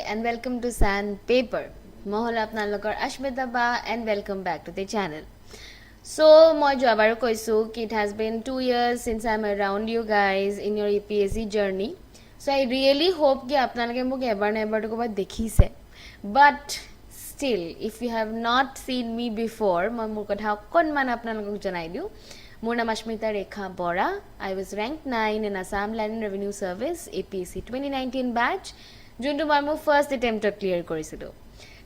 and welcome to Sandpaper. Mohol apnalokar Ashmita Ba and welcome back to the channel. So, moi jabaru koisu ki it has been 2 years since I'm around you guys in your APSC journey. So, I really hope ki apnaloke mok ebar na ebar to dekhise. But still, if you have not seen me before, moi mor kotha konman apnalokok janai diu. মোৰ নাম Ashmita Rekha Bora. I was ranked 9 in Assam Land and Revenue Service APSC 2019 batch. যোনটো মই মোৰ first এটেম্পটত clear কৰিছিলোঁ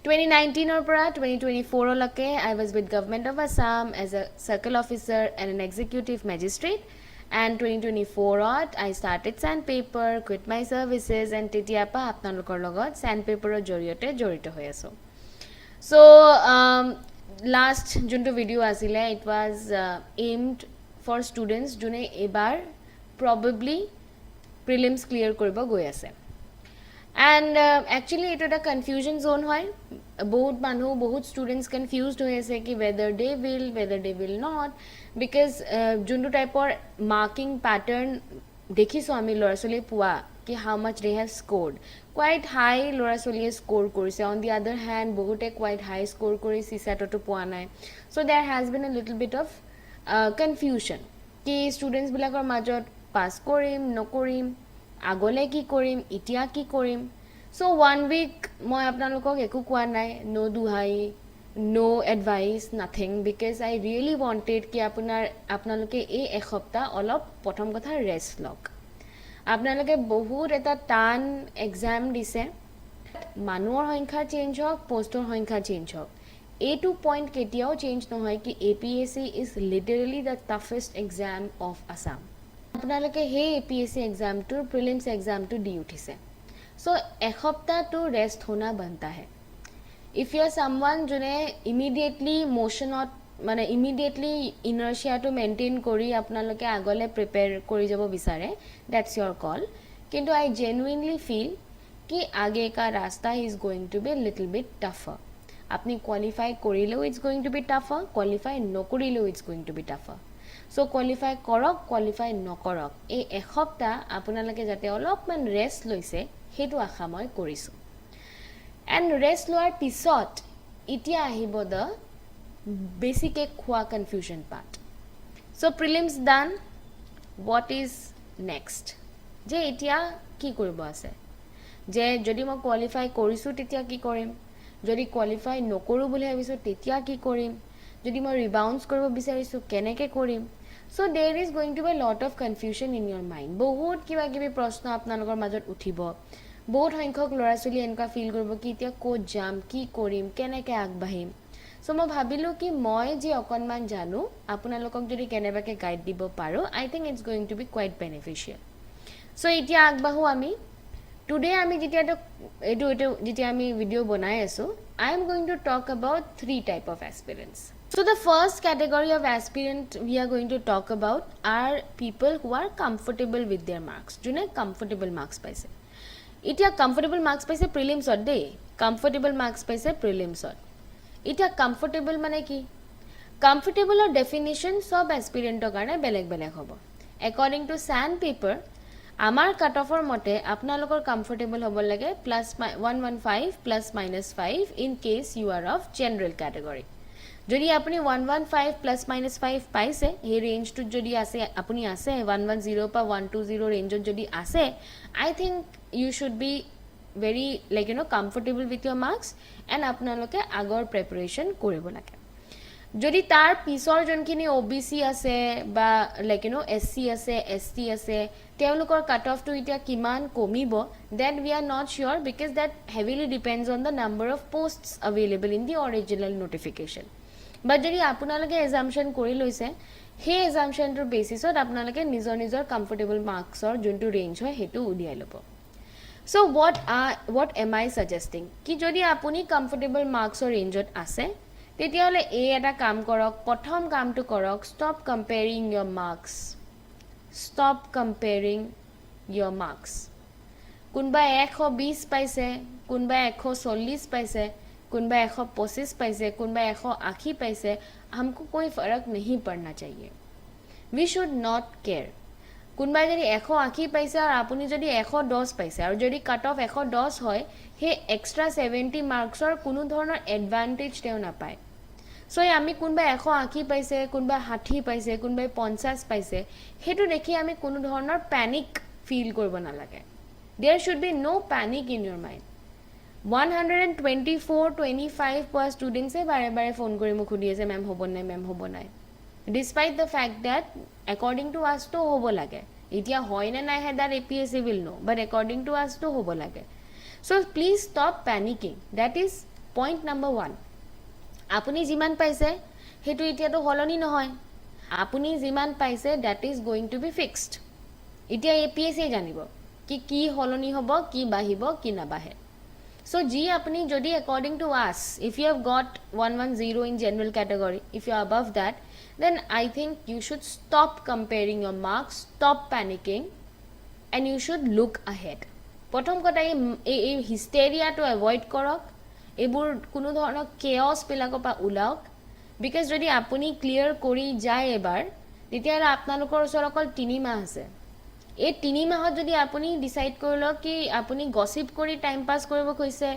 2019 পৰা 2024 লৈকে I was with Government of Assam as a circle officer and an executive magistrate and 2024 I started Sandpaper, quit my services and তেতিয়া পৰা আপোনালোকৰ লগত Sandpaperৰ জৰিয়তে জড়িত হৈ আছো so last যোনটো ভিডিও আছিলে it was aimed for students যোনে এবাৰ probably prelims clear কৰিব গৈ আছে and actually it is a confusion zone hoy bahut manu bahut students confused hoye ase ki whether they will not because jundu type or marking pattern dekhiso ami lora soli pua ki how much they have scored quite high lora soli score korise on the other hand bahute quite high score kori CSAT to pua nai so there has been a little bit of confusion ki students bilakor majot pass korim no korim আগলে কি কৰিম ইতিয়া কি কৰিম so 1 week মই আপোনালোকক একো কোৱা নাই no দুহাই no advice nothing because I really wanted কি আপোনালোকে এই এসপ্তাহ অলপ প্ৰথম কথা ৰেষ্ট লওক আপোনালোকে বহুত এটা টান এক্সাম দিছে মানুহৰ সংখ্যা চেঞ্জ হওক পোষ্টৰ সংখ্যা চেঞ্জ হওক এইটো পইণ্ট কেতিয়াও চেঞ্জ নহয় কি APSC is literally the toughest exam of Assam আপোনালোকে হে APSC exam to prelims exam to डी उठिसे सो এসপ্তাহ টু ৰেষ্ট হোনা बनता है इफ यू आर समवन जोने इमिडिएटली मोशनत মানে ইমিডিয়েটলি ইনার্শিয়াটো মেইনটেইন কৰি আপোনালোকে আগলে প্ৰিপেয়াৰ কৰি যাব বিচাৰে দ্যাটস ইয়োৰ কল কিন্তু আই জেনুইনলি ফিল কি আগে কা ৰাস্তা is going to be little bit tougher আপনি কোয়ালিফাই কৰিলেও it's going to be tougher qualify নকৰিলেও it's going to be tougher so qualify কৰক qualify নকৰক এই এসপ্তাহ আপোনালোকে যাতে অলপমান ৰেষ্ট লৈছে হেতু আশা মই কৰিছো and ৰেষ্ট লোৱাৰ পিছত ইতিয়া আহিব the basic খোৱা confusion part so prelims done what is next যে ইতিয়া কি কৰিব আছে যে যদি মই qualify কৰিছো তেতিয়া কি কৰিম যদি qualify নকৰো বুলি ভাবিছো তেতিয়া কি কৰিম যদি মই ৰিবাউন্স কৰিব বিচাৰিছো কেনেকে কৰিম so there is going to be a lot of confusion in your mind বহুত কিবা কিবি প্ৰশ্ন আপোনালোকৰ মাজত উঠিব বহুত সংখ্যক লৰা চলি এনেকা ফিল কৰিব কি এতিয়া কোড জাম কি কৰিম কেনেকে আগবাঢ়িম so মই ভাবিলো কি মই যে অকনমান জানো আপোনালোকক যদি কেনেবাকে গাইড দিব পাৰো I think it's going to be quite beneficial so এতিয়া আগবাঢ়ো আমি today আমি যেতিয়া যেতিয়া আমি ভিডিও বনাই আছো I am going to talk about 3 type of aspirants so the first category of aspirant we are going to talk about are people who are comfortable with their marks june comfortable marks paise itia comfortable marks paise prelims or day comfortable marks paise prelims or itia comfortable mane ki comfortable or definition sob aspirant or karone beleg hobo according to Sandpaper আমার কাট অফৰ মতে আপোনালোকৰ comfortable হ'ব লাগে +115 +-5 in case you are of general category যদি আপুনি 115 +-5 পাইছে এই ৰেঞ্জটো যদি আছে আপুনি আছে 110 পা 120 ৰেঞ্জত যদি আছে I think you should be very like you know comfortable with your marks and আপোনালোকে আগৰ প্ৰিপাৰেচন কৰিব লাগে যদি তাৰ পিছৰ জনখিনি OBC আছে বা like you know SC আছে ST আছে তেওঁলোকৰ কাট অফ টু ইতিয়া কিমান কমিব that we are not sure because that heavily depends on the number of posts available in the original notification but যদি আপোনালোকে assumption কৰি লৈছে হে assumption ৰ বেসিছত আপোনালোকে নিজৰ comfortable marks or যোনটো ৰেঞ্জ হয় হেতু উলিয়াই লব so what am I suggesting কি যদি আপুনি comfortable marks or ৰেঞ্জত আছে তেতিয়ালে এই এটা কাম কৰক প্ৰথম কামটো কৰক stop comparing your marks কোনবা 120 পাইছে কোনবা 140 পাইছে কোনবা 125 পাইছে কোনবা 180 পাইছে हमको कोई फर्क नहीं पड़ना चाहिए we should not care কোনবাই যদি 180 পাইছে আৰু আপুনি যদি 110 পাইছে আৰু যদি কাট অফ 110 হয় হে এক্সট্ৰা 70 মাৰ্কছৰ কোনো ধৰণৰ এডভান্টেজ তেও নাপায় সো আমি কোনবাই 180 পাইছে কোনবাই 60 পাইছে কোনবাই 50 পাইছে হেতু দেখি আমি কোনো ধৰণৰ প্যানিক ফিল কৰিব নালাগে there should be no panic in your mind 124-25 per students bare bare phone kori mo khudi ase ma'am hobo nai despite the fact that according to us to hobo lage itia hoy na nai he that APSC will know but according to us to hobo lage so please stop panicking that is point number 1 apuni jiman paise hetu itia to holoni nohoy apuni jiman paise that is going to be fixed itia APSC janibo ki holoni hobo ki bahibo ki na bahe so ji apni jodi according to us if you have got 110 in general category if you are above that then I think you should stop comparing your marks stop panicking and you should look ahead prothom kota ei hysteria to avoid korok ebur kuno dhoroner chaos pilako pa ulaok because jodi apuni clear kori jay ebar tetiara apnalokor osor okol 3 মাহ আছে এই 3 মাহত যদি আপুনি decide কৰিলো কি আপুনি gossip কৰি টাইম পাস কৰিব কৈছে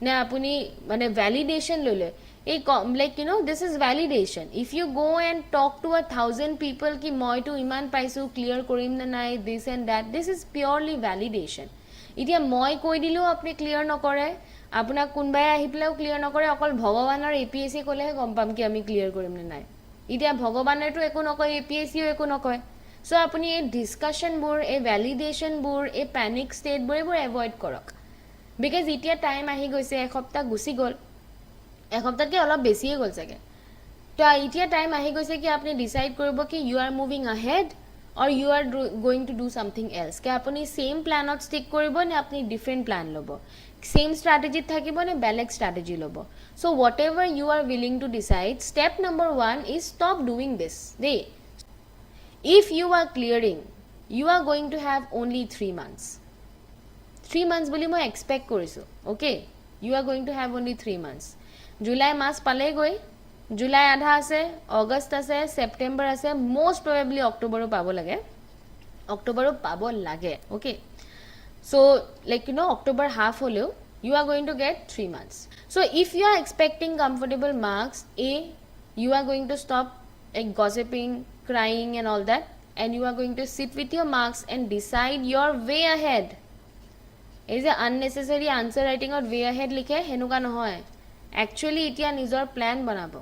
না আপুনি মানে ভ্যালিডেশন ললে এই like you know this is validation if you go and talk to 1000 people কি মই তো ইমান পাইছো ক্লিয়ার কৰিম না নাই this and that this is purely validation ইতিয়া মই কৈ দিলো আপুনি ক্লিয়াৰ নকৰে আপোনাক কোনবাই আহি পেলাও ক্লিয়াৰ নকৰে অকল ভগৱানৰ APSC কলেহে গম পাম কি আমি ক্লিয়াৰ কৰিম না নাই ইতিয়া ভগৱানেটো একো নকয় APSCও একো নকয় so apuni a discussion bur a validation bur a panic state bur avoid korok because itia time ahi goise ek hopta gusi gol ek hopta ke olop besie gol sage to itia time ahi goise ki apni decide koribo ki you are moving ahead or you are going to do something else ke apni same plan not stick koribo ne apni different plan lobo same strategy thakibo ne beleg strategy lobo so whatever you are willing to decide step number 1 is stop doing this if you are clearing you are going to have only 3 months 3 months boli moi expect korisu okay you are going to have only 3 months july mas pale goi july adha ase august ase september ase most probably october pabo lage okay so like you know october half holeo you are going to get 3 months so if you are expecting comfortable marks you are going to stop like gossiping crying and all that and you are going to sit with your marks and decide your way ahead is a unnecessary answer writing or way ahead likhe henuka nohoy actually itia nijor plan banabo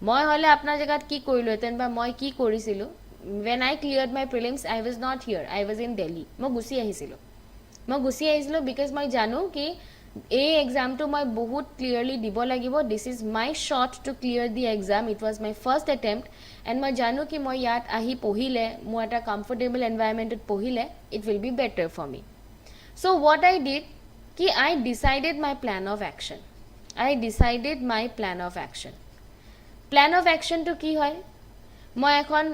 moi hole apnar jagat ki koilo eten ba moi ki korisilu when I cleared my prelims I was not here I was in Delhi mo gusi ahisilu because moi janu ki এই এক্সামটো মই বহুত clearly দিব লাগিব this is my shot to clear the exam it was my first attempt and মই জানো কি মই ইয়াত আহি পঢ়িলে মই এটা কমফৰ্টেবল এনভায়ৰনমেন্টত পঢ়িলে it will be better for me so what I did কি I decided my plan of action to কি হয় মই এখন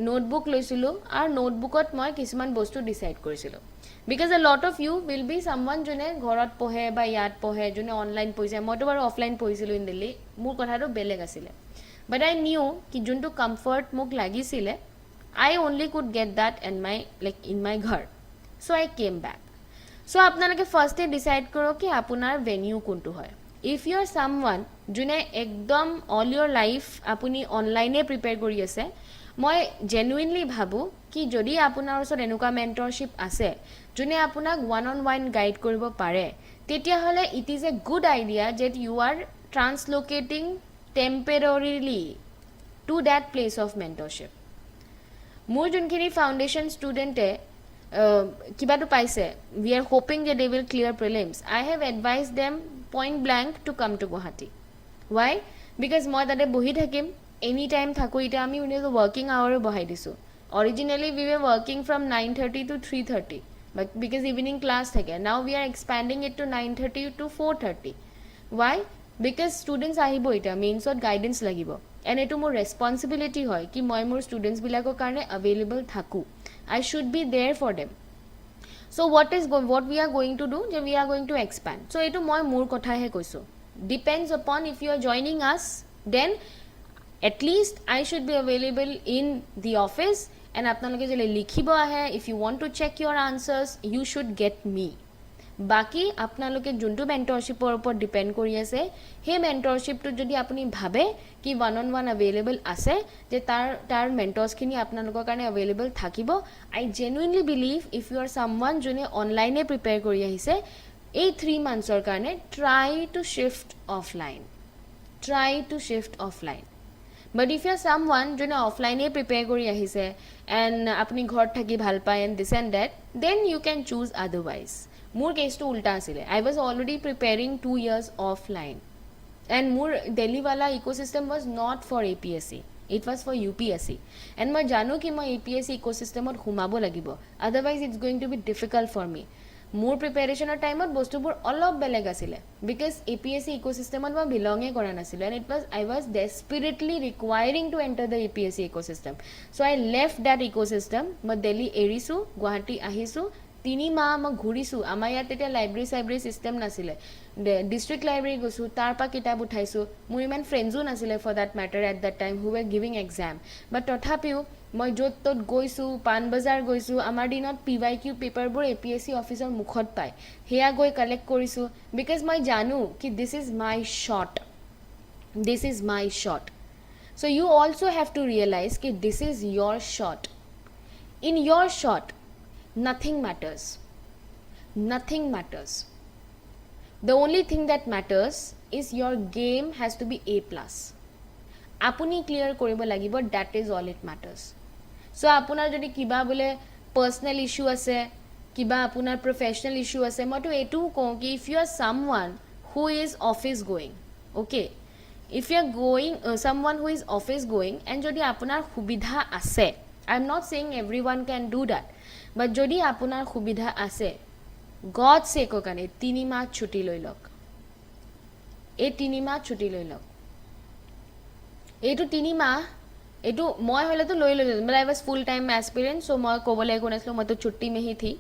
নোটবুক লৈছিলো আর নোটবুকত মই কিছুমান বস্তু ডিসাইড কৰিছিলো because a lot of you will be someone jone ghorat pohe ba yat pohe jone online poise moi to bar offline poisilu in Delhi mur kotha to beleg asile but I knew ki juntu comfort muk lagisile I only could get that in my ghar so I came back so apnalake first decide koro ki apunar venue kuntu hoy if you are someone jone ekdom all your life apuni online e prepare kori ase মই genuinely ভাবো কি যদি আপোনাৰ ওচৰত এনুকা মেন্টৰশিপ আছে যোনে আপোনাক one on one guide কৰিব পাৰে তেতিয়া হলে it is a good idea that you are translocating temporarily to that place of mentorship মোৰ যোনখিনি ফাউন্ডেশন ষ্টুডেন্টে কিবা তো পাইছে we are hoping that they will clear prelims I have advised them point blank to come to Guwahati why because মই তাতে বহি থাকিম any time thako ita ami unio working hour bahai disu originally we were working from 9:30 to 3:30 but because evening class thake now we are expanding it to 9:30 to 4:30 why because students ahibo ita means or guidance lagibo and etu more responsibility hoy ki moi more students bilako karone available thaku I should be there for them so what we are going to do we are going to expand so etu moi mur kotha he koisu depends upon if you are joining us then at least I should be available in the office and আপোনালোকে যদি লিখিব আহে if you want to check your answers you should get me বাকি আপোনালোকে যোনটো মেন্টৰশিপৰ ওপৰত depend কৰি আছে হে মেন্টৰশিপটো যদি আপুনি ভাবে কি ওয়ান অন ওয়ান अवेलेबल আছে যে তাৰ মেন্টৰছখিনি আপোনালোকৰ কাৰণে अवेलेबल থাকিব I genuinely believe if you are someone যোনে অনলাইনে প্ৰিপেয়াৰ কৰি আহিছে এই 3 মান্থছৰ কাৰণে try to shift offline but if you are someone যোনে অফলাইনে প্ৰিপেয়াৰ কৰি আহিছে and আপুনি ঘৰত থাকি ভাল পায় and this and that then you can choose otherwise মোৰ কেছটো উল্টা আছিল I was already preparing 2 years offline and মোৰ Delhi wala ecosystem was not for APSC it was for UPSC and মই জানো কি মই APSC ecosystemত ঘুমাব লাগিব otherwise it's going to be difficult for me মোৰ প্ৰিপাৰেচনৰ টাইমত বস্তুবোৰ অলপ বেলেগ আছিল because APSC ecosystemত মই belong কৰা নাছিল and I was desperately requiring to enter the APSC ecosystem so I left that ecosystem মই Delhi এৰিছো গুৱাহাটী আহিছো 3 মাহ মই ঘুৰিছো আমাৰ ইয়াত এটা লাইব্ৰেৰী সিস্টেম নাছিলে ডিস্ট্ৰিক্ট লাইব্ৰেৰী গৈছো তাৰপা কিতাপ উঠাইছো মোৰ ইমান ফ্ৰেন্ডজো নাছিলে for that matter at that time who wer giving exam but তথাপিও মই যত গৈছো পান বজাৰ গৈছো আমাৰ দিনত PYQ পেপাৰবোৰ APSC অফিচৰ মুখত পায় হেয়া গৈ কালেক্ট কৰিছো because মই জানো কি this is my shot so you also have to realize ki this is your shot in your shot nothing matters the only thing that matters is your game has to be A+. Apuni clear koribo lagibo that is all it matters so apunar jodi kiba bole personal issue ase kiba apunar professional issue ase moi to etu ko ki if you are someone who is office going okay if you are going someone who is office going and jodi apunar subidha ase I am not saying everyone can do that but jodi apunar subidha ase God sake okane 3 মাহ ছুটি লৈ লওক এই 3 মাহ ছুটি লৈ লওক এইটো 3 মাহ এইটো মই হলে তো লৈ but I was full time aspirant so মই কবলে কোন আছিল মই তো ছুটি में ही थी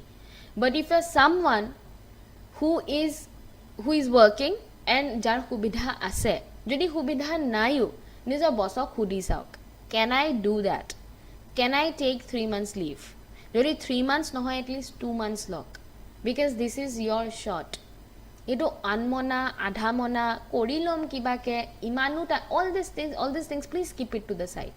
but if you are someone who is working and jar সুবিধা আছে যদি সুবিধা নাইও নিজৰ বসক খুদি চাওক can I do that can I take 3 months leave যদি 3 months নহয় at least 2 months লওক because this is your shot etu anmona adhamona korilom kibake imanuta all these things please keep it to the side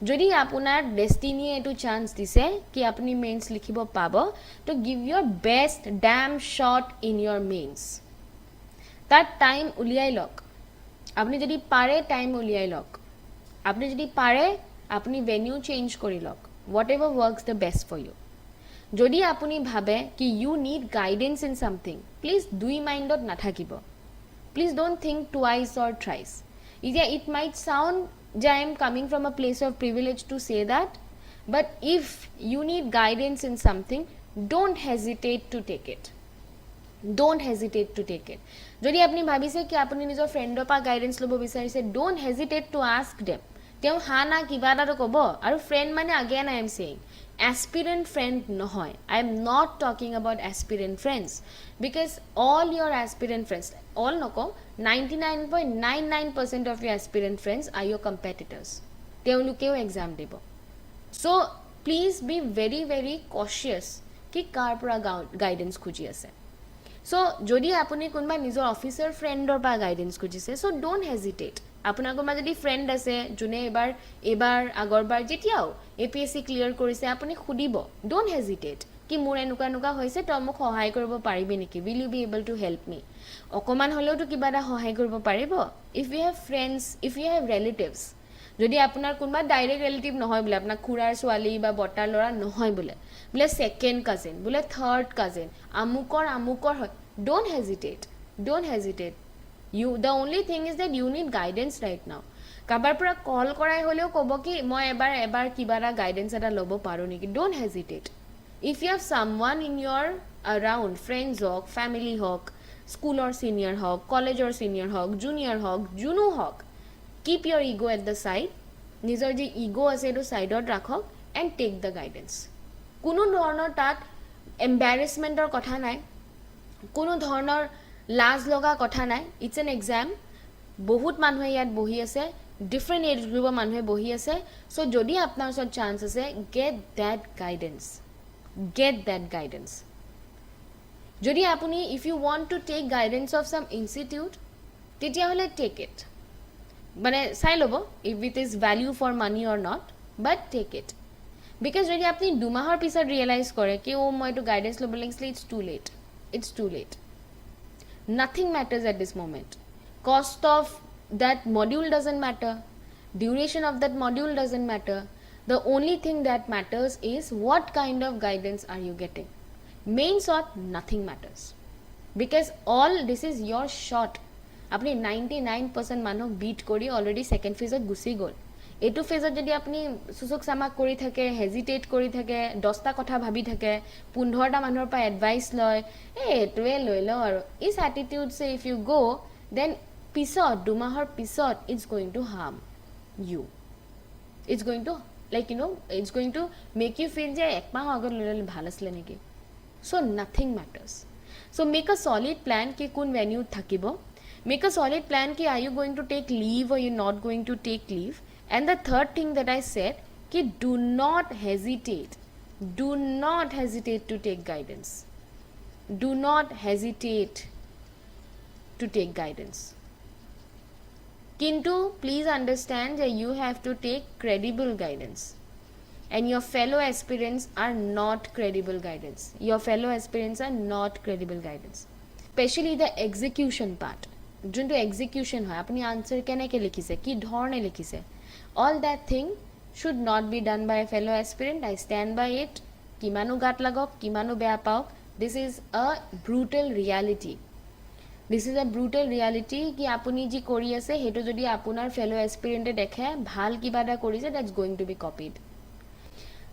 jodi apunar destiny etu chance dise ki apni mains likhibo pabo to give your best damn shot in your mains that time uliyai lok apni jodi pare time uliyai lok apni jodi pare apni venue change kori lok whatever works the best for you যদি আপুনি ভাবে কি you need guidance in something please দুই মাইন্ডত নাথাকিব please don't think twice or thrice it might sound that I am coming from a place of privilege to say that but if you need guidance in something don't hesitate to take it যদি আপনি ভাবিছে কি আপনি নিজৰ ফ্ৰেণ্ডৰ পৰা guidance লব বিচাৰিছে don't hesitate to ask them তেও হানা কিবা এটা কব আৰু ফ্ৰেণ্ড মানে again I am saying aspirant friend nohoy I am not talking about aspirant friends because all your aspirant friends all noko 99.99% of your aspirant friends are your competitors teulukeu exam debo so please be very very cautious ki kar pura guidance khuji ase so jodi apuni kunba nijor officer friend or pa guidance khujise so don't hesitate আপোনাৰ coma যদি friend আছে জুনে এবাৰ আগৰবাৰ যেতিয়াও APSC clear কৰিছে আপুনি খুদিব don't hesitate কি মোৰ এনুকা হৈছে তো মোক সহায় কৰিব পাৰিবি নেকি will you be able to help me অকমান হলেও তো কিবা এটা সহায় কৰিব পাৰিব if you have friends if you have relatives যদি আপোনাৰ কোনবা ডাইৰেক্ট ৰিলেটিভ নহয় বলে আপোনাৰ খুৰাৰ ছোৱালী বা বটাৰ লৰা নহয় বলে সেকেন্ড কাজিন বলে থাৰ্ড কাজিন আমুকৰ হয় don't hesitate the only thing is that you need guidance right now kabar pura call korai holeo kobo ki moi ebar kibara guidance eta lobo paro niki don't hesitate if you have someone in your around friends hok family hok school or senior hok college or senior hok junior hok junu hok keep your ego at the side nijor je ego ase to side ot rakhok and take the guidance kuno dhornor tat embarrassment or kotha nai kuno dhornor লাজ লগা কথা নাই it's an exam বহুত মানুহে ইয়াত বহি আছে different age group মানুহে বহি আছে so যদি আপনাৰ ওচৰত chance আছে get that guidance যদি আপুনি if you want to take guidance of some institute তেতিয়া হলে take it মানে চাই লব if it is value for money or not but take it because যদি আপনি দুমাহৰ পিছত realize কৰে কি ও মই তো guidance লব লাগিছিল it's too late nothing matters at this moment cost of that module doesn't matter duration of that module doesn't matter the only thing that matters is what kind of guidance are you getting mains or nothing matters because all this is your shot apni 99% manok beat kori already second phase ot gusi gol etu phase ot jodi apni susuk samak kori thake hesitate kori thake 10 ta kotha bhabi thake 15 ta manor pa advice loy etue loilo aru is attitude say if you go then pisot dumahor pisot it's going to harm you it's going to like you know it's going to make you feel je ek mah agar lele bhal asle niki so nothing matters so make a solid plan ki kun venue thakibo make a solid plan ki are you going to take leave or you not going to take leave and the third thing that I said ki do not hesitate to take guidance do not hesitate to take guidance kintu please understand that you have to take credible guidance and your fellow aspirants are not credible guidance especially the execution part junto execution hoy apni answer keneke likhise ki dhorne likhise all that thing should not be done by a fellow aspirant I stand by it kimanu gat lagok kimanu beya paok this is a brutal reality ki apuni ji kori ase heto jodi apunar fellow aspirant e dekhe bhal kiba da korise that's going to be copied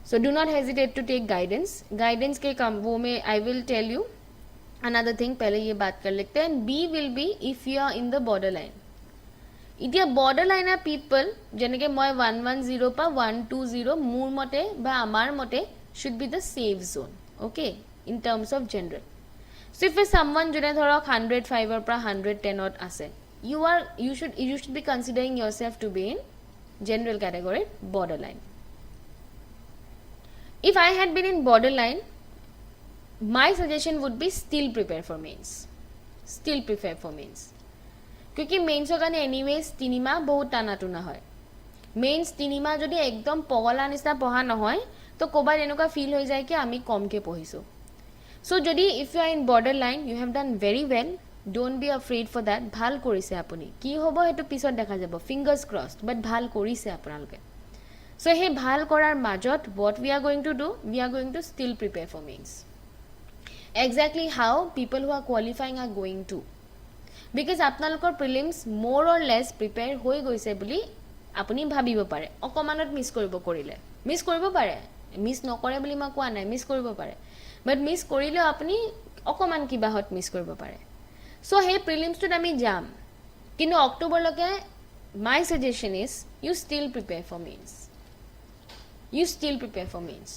so do not hesitate to take guidance ke kam wo mein I will tell you another thing pehle ye baat kar lekte hain B will be if you are in the borderline itia borderline people jeneke moi 110 pa 120 mur mote ba amar mote should be the safe zone okay in terms of general so if someone jone dhorok 105 or pra 110 ot ase you should be considering yourself to be in general category borderline if I had been in borderline my suggestion would be still prepare for mains क्योंकि मेन्सर কাৰণে anyways 3 মাহ বহুত টানা tuna হয় means 3 মাহ যদি একদম পগলা নিচিনা পঢ়া নহয় তো কোবাৰ এনেকুৱা ফিল হৈ যায় কি আমি কমকে পঢ়িছো সো যদি if you are in borderline you have done very well don't be afraid for that ভাল কৰিছে আপুনি কি হ'ব হেতু পিছত দেখা যাব ফিংগাৰ্স ক্ৰসড বাট ভাল কৰিছে আপোনালোকে সো হে ভাল কৰাৰ মাজত what we are going to do we are going to still prepare for mains exactly how people who are qualifying are going to because আপোনালোকৰ prelims more or less prepare হৈ গৈছে বুলি আপুনি ভাবিব পাৰে অকমানত মিস কৰিব পাৰে মিস নকৰে বুলি মই কোৱা নাই মিস কৰিব পাৰে বাট মিস কৰিলে আপুনি অকমান কিবাহত মিস কৰিব পাৰে সো হে প্ৰিলিমছটোত আমি যাম কিন্তু অক্টোবৰ লকে my suggestion is you still prepare for mains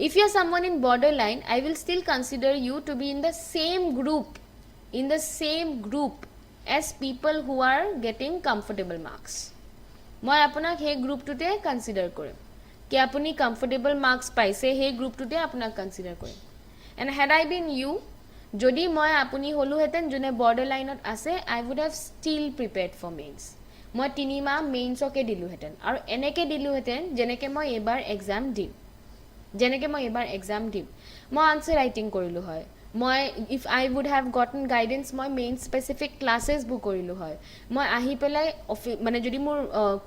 if you are someone in borderline I will still consider you to be in the same group as people who are getting comfortable marks মই আপোনাক হে গ্ৰুপটোতে consider কৰিম কি আপুনি comfortable marks পাইছে হে গ্ৰুপটোতে আপোনাক consider কৰিম and had I been you যদি মই আপুনি হলু হেতেন জনে বৰ্ডাৰ লাইনত আছে I would have still prepared for mains মই 3 মাহ মেইনছকে দিলু হেতেন আৰু এনেকে দিলু হেতেন যেনেকে মই এবাৰ এক্সাম দিম মই আনসাৰ ৰাইটিং কৰিলু হয় মই if I would have gotten guidance মই মেইন স্পেসিফিক ক্লাसेस বুক কৰিলু হয় মই আহি পেলাই মানে যদি মোৰ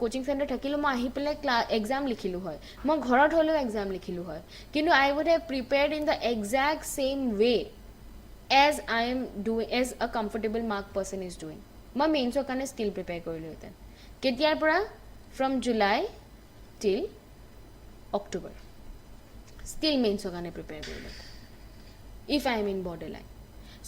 কোচিং সেন্টাৰ থাকিলো মই আহি পেলাই এক্সাম লিখিলু হয় মই ঘৰত হলো এক্সাম লিখিলু হয় কিন্তু I would have prepared in the exact same way as I am doing as a comfortable mark person is doing মই মেইনছৰ কাৰণে স্কিল প্ৰিপেয়াৰ কৰিলো হেতেন কেতিয়াৰ পৰা from July till October still মেইনছৰ কাৰণে প্ৰিপেয়াৰ কৰিলো if I am in borderline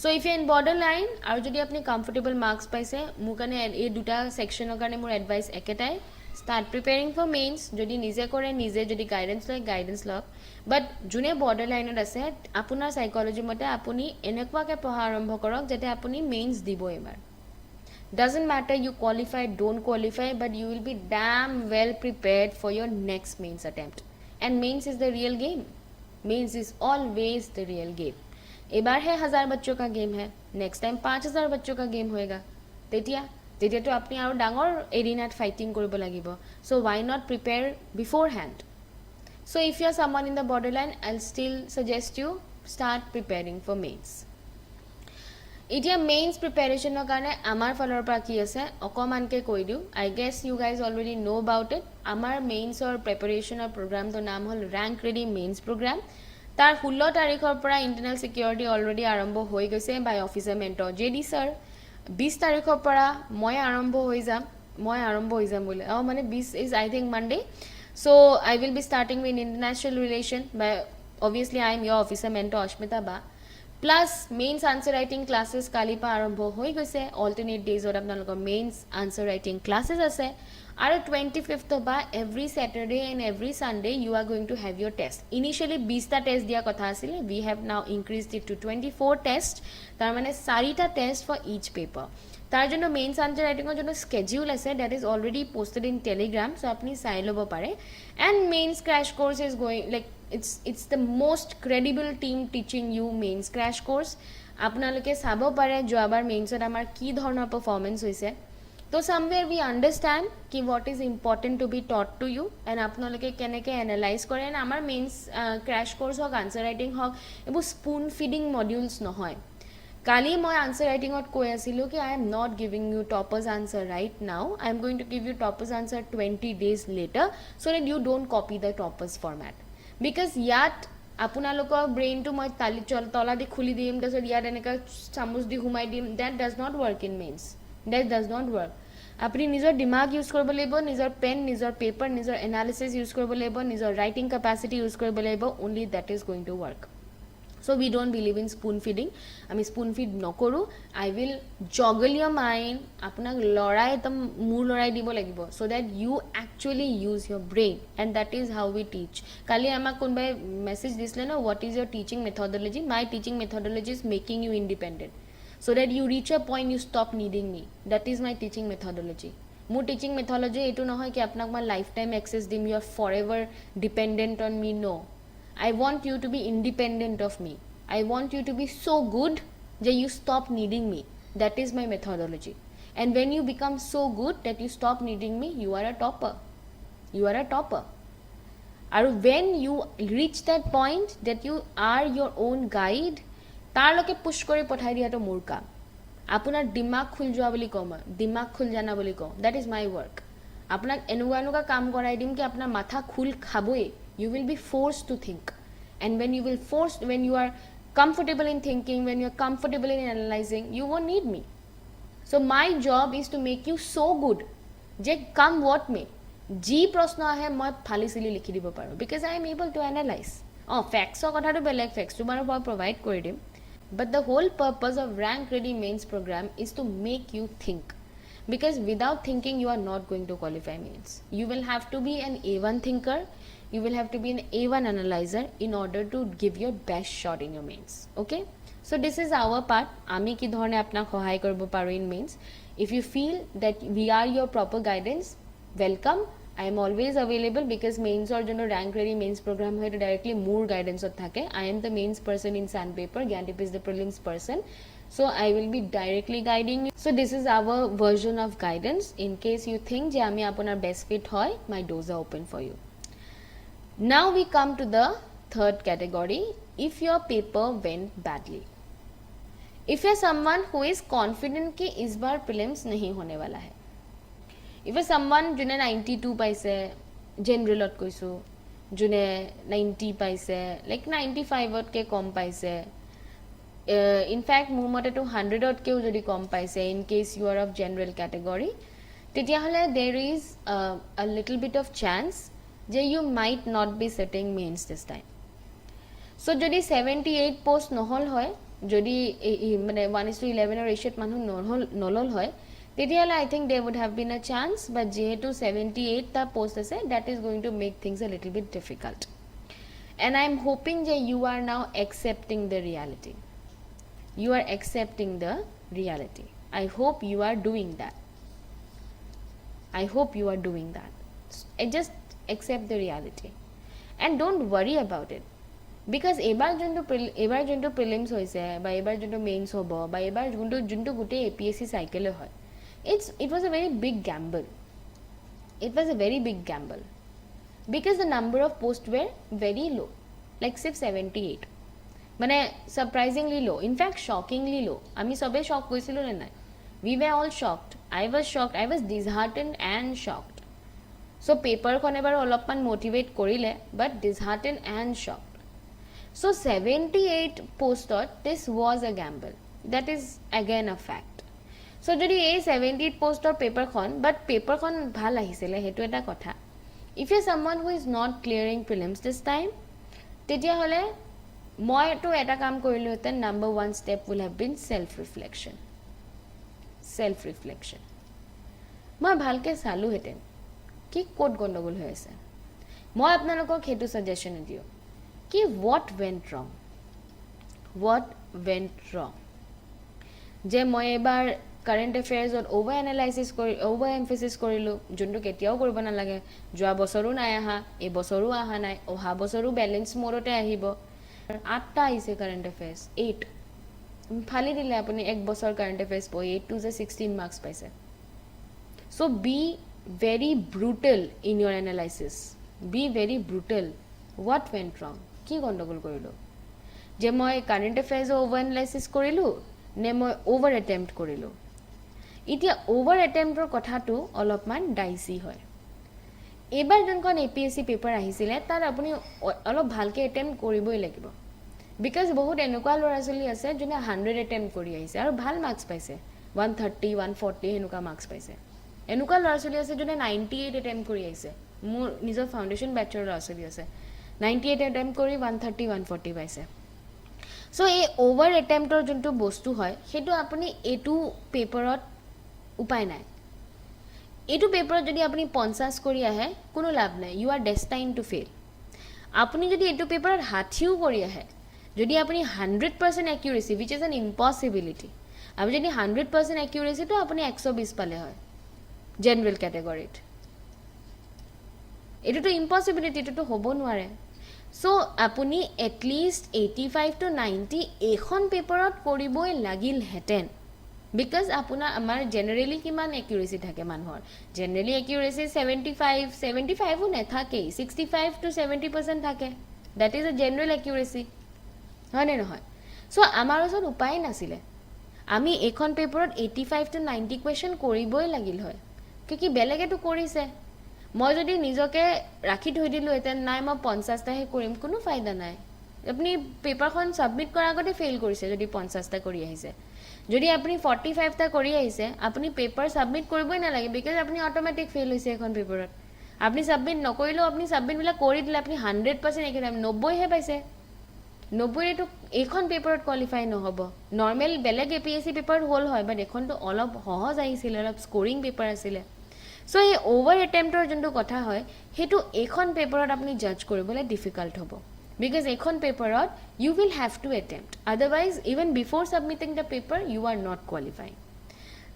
so if you are in borderline আৰু যদি আপনি comfortable marks পাইছে মোৰ কাৰণে এই দুটা সেকশনৰ কাৰণে মোৰ এডভাইস একেটাই start preparing for mains যদি নিজে কৰে নিজে যদি গাইডেন্স লওক বাট জুনে borderline আছে আপোনাৰ সাইকোলজি মতে আপুনি এনেকুৱাকে পঢ়া আৰম্ভ কৰক যাতে আপুনি মেইনস দিব এবাৰ Doesn't matter you qualify, don't qualify, but you will be damn well prepared for your next mains attempt. And mains is the real game. Mains is always the real game. एबार है 1000 बच्चों का game है, next time 5000 बच्चों का game होएगा, তেতিয়াতো আপনি আৰু ডাঙৰ এৰিনাত ফাইটিং কৰিব লাগিব. So why not prepare beforehand? So if you are someone in the borderline, I'll still suggest you start preparing for mains. এতিয়া মেইনছ প্ৰিপেৰেশ্যনৰ কাৰণে আমাৰ ফালৰ পৰা কি আছে অকমানকে কৈ দিওঁ. I guess you guys already know' about it. আমাৰ মেইনছৰ প্ৰিপেৰেশ্যনৰ প্ৰগ্ৰামটোৰ নাম হ'ল ৰেংক ৰেডি মেইনছ প্ৰগ্ৰাম. তাৰ 16 তাৰিখৰ পৰা ইণ্টাৰনেল ছিকিউৰিটি অলৰেডি আৰম্ভ হৈ গৈছে বাই অফিচাৰ মেণ্টৰ জেডি ছাৰ. 20 তাৰিখৰ পৰা মই আৰম্ভ হৈ যাম বোলে, মানে 20 is I think Monday. So' I will be starting with international relation by obviously I am your officer mentor Asmita বা. Plus mains answer writing classes কালিৰ পৰা আৰম্ভ হৈ গৈছে. অল্টাৰনেট ডেইজত আপোনালোকৰ মেইনছ আনচাৰ ৰাইটিং ক্লাছেছ আছে. আৰু 25th বা every Saturday and every Sunday you are going to have your test. Initially 20টা টেষ্ট দিয়া কথা আছিলে, we have now increase it to 24 test. তাৰমানে 4টা টেষ্ট ফৰ ইচ পেপাৰ. তাৰ জন্য মেইনছ আনচাৰ ৰাইটিঙৰ জন্য স্কেডিউল আছে, date is already posted in Telegram, so' আপুনি চাই ল'ব পাৰে. And mains crash course is going like it's the most credible team teaching you mains crash course. আপোনালোকে চাব পাৰে যোৱাবাৰ মেইনছত আমাৰ কি ধৰণৰ পাৰফৰ্মেন্স হৈছে. তো somewhere we understand কি what is important to be taught to you and আপোনালোকে কেনেকৈ এনালাইজ কৰে. এণ্ড আমাৰ মেইনছ ক্ৰেছ কোৰ্চ হওক আনচাৰ ৰাইটিং হওক এইবোৰ স্পুন ফিডিং মডিউলছ নহয়. কালি মই আনচাৰ ৰাইটিঙত কৈ আছিলোঁ কি I am not giving you toppers answer right now, I am going to give you toppers answer 20 days later so that you don't copy the toppers format. Because ইয়াত আপোনালোকৰ ব্ৰেইনটো মই তলা দি খুলি দিম, তাৰপিছত ইয়াত এনেকৈ চামুচ দি সোমাই দিম, that does not work in mains. That does not work. আপুনি নিজৰ দিমাগ ইউজ কৰিব লাগিব, নিজৰ পেন, নিজৰ পেপাৰ, নিজৰ এনালিচিছ ইউজ কৰিব লাগিব, নিজৰ ৰাইটিং কেপাচিটি ইউজ কৰিব লাগিব. Only that is going to work. So' we don't believe in spoon feeding. আমি স্পুন ফিড নকৰোঁ. I will juggle your mind. আপোনাক লৰাই একদম মূৰ লৰাই দিব লাগিব so' that you actually use your brain and that is how we teach. কালি আমাক কোনোবাই মেছেজ দিছিলে ন, what is your teaching methodology? My teaching methodology is making you independent so' that you reach a point U stop needing me. That is my teaching methodology. মোৰ teaching methodology এইটো নহয় কি আপোনাক মই লাইফ টাইম এক্সেছ দিম, you are forever dependent on me. ন', I want you to be independent of me. I want you to be so good that you stop needing me. That is my methodology. And when you become so good that you stop needing me, you are a topper. You are a topper. And when you reach that point that you are your own guide, tarloke push kori pothai diya to মোৰ কাম. আপোনাৰ দিমাগ খুল যোৱা বুলি কওঁ মই, দিমাগ খুল জানা বুলি কওঁ. That is my work. আপোনাক এনেকুৱা কাম কৰাই দিম কি আপোনাৰ মাথা খুল খাবই. You will be forced to think. And when you are comfortable in thinking, when you are comfortable in analyzing, you won't need me. So my job is to make you so good যে come what may, যি প্ৰশ্ন আহে মই ফালি chilli লিখি দিব পাৰোঁ, because I am able to analyze. ফেক্টছৰ কথাটো বেলেগ, ফেক্টছটো বাৰু মই প্ৰভাইড কৰি দিম. But the whole purpose of rank ready mains program is to make you think. Because without thinking you are not going to qualify mains. You will have to be an A1 thinker. You will have to be an A1 analyzer in order to give your best shot in your mains. Okay? So this is our part. Ami ki dhorne apna khohai korbo paro in mains. If you feel that we are your proper guidance, welcome. I am always available because mains or jono rank ready mains program hoy directly more guidance ot thake. I am the mains person in Sandpaper. Gandip is the prelims person. So I will be directly guiding you. So this is our version of guidance. In case you think je ami aponar best fit hoy, my doors are open for you. Now we come to the third category. If your paper went badly. If you are someone who is confident कि इस बार prelims नहीं होने वाला है. If you are someone जिन्हें 92 पाइसे general ot कोइसो, जिन्हें 90 पाइसे, like 95 ot K come पाइसे. In fact, মোৰ মতে তো 100 ot কেও যদি কম পাইছে, in case you are of general category, তেতিয়াহলে there is a little bit of chance যে you might not be sitting mains this time. So যদি 78 post নহল হয়, যদি মানে 1:11 ratio মানুহ নলল হয়, তেতিয়াহলে I think there would have been a chance, but যেহেতু 78 টা post আছে, that is going to make things a little bit difficult. And I am hoping that you are now accepting the reality. You are accepting the reality. I hope you are doing that. I hope you are doing that. Just accept the reality and don't worry about it. Because এবাৰ যোনটো prelims হৈছে বা এবাৰ যোনটো mains হ'ব বা এবাৰ যোনটো গোটেই APSC চাইকেলে হয়, it was a very big gamble. It was a very big gamble because the number of posts were very low, like 678. মানে surprisingly low, in fact shockingly low. আমি সবে shock হৈছিলো নে নাই? We were all shocked. I was shocked. I was disheartened and shocked. So paper খন এবাৰ অলপমান motivate কৰিলে, but disheartened and shocked. So 78 postot, this was a gamble. That is again a fact. So যদি এই 78 postor paper খন, but paper খন ভাল আহিছিলে, হেতু এটা কথা. If you're someone who is not clearing prelims this time, তেতিয়া হলে মই তো এটা কাম কৰিলো হেতেন. Number 1 step will have been self reflection. মই ভালকে চালো হেতেন কি কোড গণ্ডগোল হৈ আছে. মই আপোনালোকক হেতু সাজেশন দিও কি what went wrong. যে মই এবাৰ কাৰেন্ট এফেয়াৰ্সত ওভাৰ এমফেসিস কৰিলো, যোনটো কেতিয়াও কৰিব নালাগে. যোৱা বছৰো নাই আহা, এই বছৰো আহা নাই, অহা বছৰো ব্যালেন্স মোডতে আহিব. 8টা আহিছে কাৰেন্ট এফেয়াৰ্স, 8 ফালি দিলে আপুনি এক বছৰ কারেন্ট এফেয়ার্স পঢ়ি 8 to 16 মার্কস পাইছে. So be very brutal in your analysis. Be very brutal. What went wrong? কি গণ্ডগোল কৰিলো? যে মই কাৰেন্ট এফেয়াৰ্স ওভাৰ এনালাইসিস কৰিলো নে মই ওভাৰ অ্যাটেম্প্ট কৰিলো? এতিয়া ওভাৰ অ্যাটেম্প্টৰ কথাটো অলপমান ডাইসি হয়. এবাৰ যোনখন APSC পেপাৰ আহিছিলে তাত আপুনি অলপ ভালকে অ্যাটেম্প্ট কৰিবই লাগিব. বিকজ বহুত এনেকুৱা ল'ৰা ছোৱালী আছে যোনে 100 অ্যাটেম্প্ট কৰি আহিছে আৰু ভাল মাৰ্কস পাইছে, 130 140 এনেকুৱা মাৰ্কস পাইছে. এনেকুৱা ল'ৰা ছোৱালী আছে যোনে 98 অ্যাটেম্প্ট কৰি আহিছে. মোৰ নিজৰ ফাউন্ডেশন ব্যাচৰ ল'ৰা ছোৱালী আছে 98 অ্যাটেম্প্ট কৰি 130 140 পাইছে. সো এই ওভাৰ অ্যাটেম্প্টৰ যোনটো বস্তু হয় সেইটো আপুনি এটো পেপাৰত উপায় নাই. এটো পেপাৰত যদি আপুনি 50 কৰি আহে কোনো লাভ নাই. You are destined to fail. আপুনি যদি এটো পেপাৰত 60ও কৰি আহে, যদি আপুনি 100% একিউৰেসি, which is an impossibility, আপনি যদি 100% একিউরেসি তো আপনি 120 পালে হয় জেনারেল ক্যাটেগরিত. এটো তো ইম্পসিবিলিটি, এটো তো হব নোৱাৰে. সো আপুনি এটলিস্ট 85 to 90 এখন পেপাৰত কৰিবই লাগিল হেতেন. বিকজ আপোনাৰ আমাৰ জেনাৰেলি কিমান একিউৰেসি থাকে মানুহৰ? জেনাৰেলি একিউৰেসি 75ও নাথাকে, 65 to 70% থাকে. দ্যাট ইজ আ জেনাৰেল একিউৰেসি, হয় নে নহয়? সো আমাৰ ওচৰত উপায় নাছিলে. আমি এখন পেপাৰত 85 to 90 কোৱেশ্চন কৰিবই লাগিল হয়, কি বেলেগেটো কৰিছে. মই যদি নিজকে ৰাখি থৈ দিলো হেতেন নাই মই 50টাহে কৰিম, কোনো ফায়দা নাই. আপুনি পেপাৰখন সাবমিট কৰাৰ আগতে ফেইল কৰিছে যদি 50টা কৰি আহিছে. যদি আপুনি 45টা কৰি আহিছে আপুনি পেপাৰ সাবমিট কৰিবই নালাগে, বিকজ আপুনি অটোমেটিক ফেইল হৈছে এখন পেপাৰত. আপুনি সাবমিট নকৰিলেও আপুনি সাবমিট বিলা কৰি দিলে আপুনি 100% একেদাম 90 হে পাইছে. 90 এটো এখন পেপাৰত কোৱালিফাই নহব. নৰ্মেল বেলেগ APSC পেপাৰ হল হয়, বাট এখনটো অলপ সহজ আহিছিল, অলপ স্কোৰিং পেপাৰ আছিল. সো এই ওভাৰ অ্যাটেম্প্টৰ যোনটো কথা হয় হেতু এখন পেপাৰত আপুনি জাজ কৰিবলৈ ডিফিকাল্ট হ'ব. Because এখন পেপাৰত you will have to attempt. Otherwise, even before submitting the paper, you are not qualifying.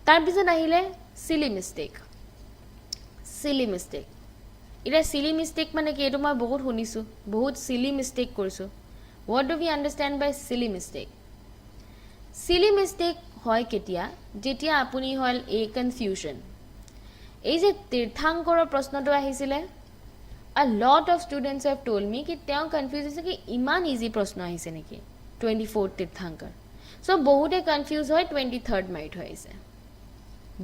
তাৰ পিছত আহিলে silly mistake. এটা silly mistake মানে কি? এইটো মই বহুত শুনিছো, বহুত silly mistake কৰিছো. What do we understand by silly mistake? Silly mistake হয় কেতিয়া? যেতিয়া আপুনি হল a confusion. এই যে তীर्थাঙ্কৰৰ প্ৰশ্নটো আহিছিলে, a lot of students have told me ki তেওঁ কনফিউজ হৈছে কি ইমান ইজি প্ৰশ্ন আহিছে নেকি 24 তীर्थাঙ্কৰ. সো বহুতে কনফিউজ হয় 23rd মাইট হৈছে.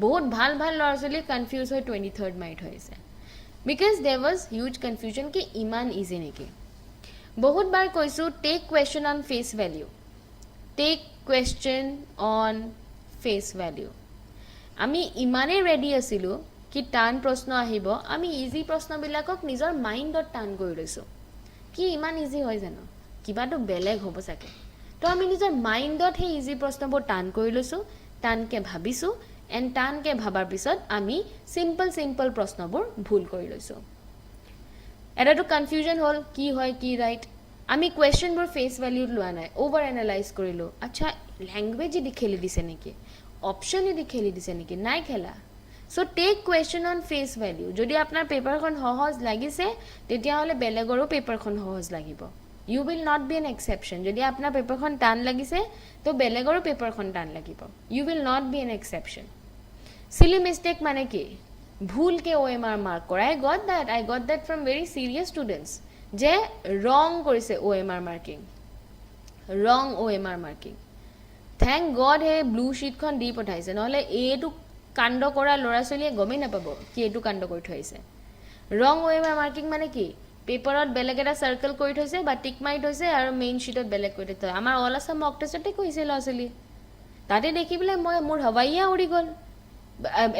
বহুত ভাল ল'ৰা ছোৱালী কনফিউজ হয় 23rd মাইট হৈছে. because there was huge confusion ki ইমান ইজি নেকি. বহুত বাৰ কৈছো take question on face value. take question on face value. আমি ইমানে ৰেডি আছিলো কি টান প্ৰশ্ন আহিব, আমি ইজি প্ৰশ্নবিলাকক নিজৰ মাইণ্ডত টান কৰি লৈছো কি ইমান ইজি হয় জানো, কিবাটো বেলেগ হ'ব চাগে. তো আমি নিজৰ মাইণ্ডত হে ইজি প্ৰশ্নবোৰ টান কৰি লৈছো, টানকে ভাবিছো, এণ্ড টানকে ভাবাৰ পিছত আমি সিম্পল প্ৰশ্নবোৰ ভুল কৰি লৈছো. এটাটো কনফিউজন হল কি হয় কি ৰাইট. আমি কোৱেশ্চনবোৰ ফেস ভ্যালুত লোৱা নাই, ওভাৰ এনালাইজ কৰিলো. আচ্ছা ল্যাঙ্গুৱেজ দি খেলি দিছে নেকি, অপশ্যন দি খেলি দিছে নেকি নাই খেলা so take question on face value যদি আপোনাৰ পেপাৰখন সহজ লাগিছে তেতিয়াহলে বেলেগৰো পেপাৰখন সহজ লাগিব you will not be an exception যদি আপোনাৰ পেপাৰখন টান লাগিছে তো বেলেগৰো পেপাৰখন টান লাগিব you will not be an exception silly mistake মানে কি ভুল কে OMR মাৰ্ক কৰা I got that from very serious students যে wrong কৰিছে OMR marking wrong OMR marking thank god হে blue sheet খন দি পঠাইছে নহলে এটো কাণ্ড কৰা লৰা চলিয়ে গমে নাপাব কি এটো কাণ্ড কৰি থৈছে wrong OMR marking মানে কি পেপাৰত বেলেগ এটা সাৰ্কেল কৰি থৈছে বা টিক মাৰি থৈছে আৰু মেইন শীটত বেলেগ কৰি থৈছে আমাৰ অল আসাম মক টেষ্টতে কৈছে লছলি তাতে দেখিবলে মই মোৰ হৱাইয়া উৰি গল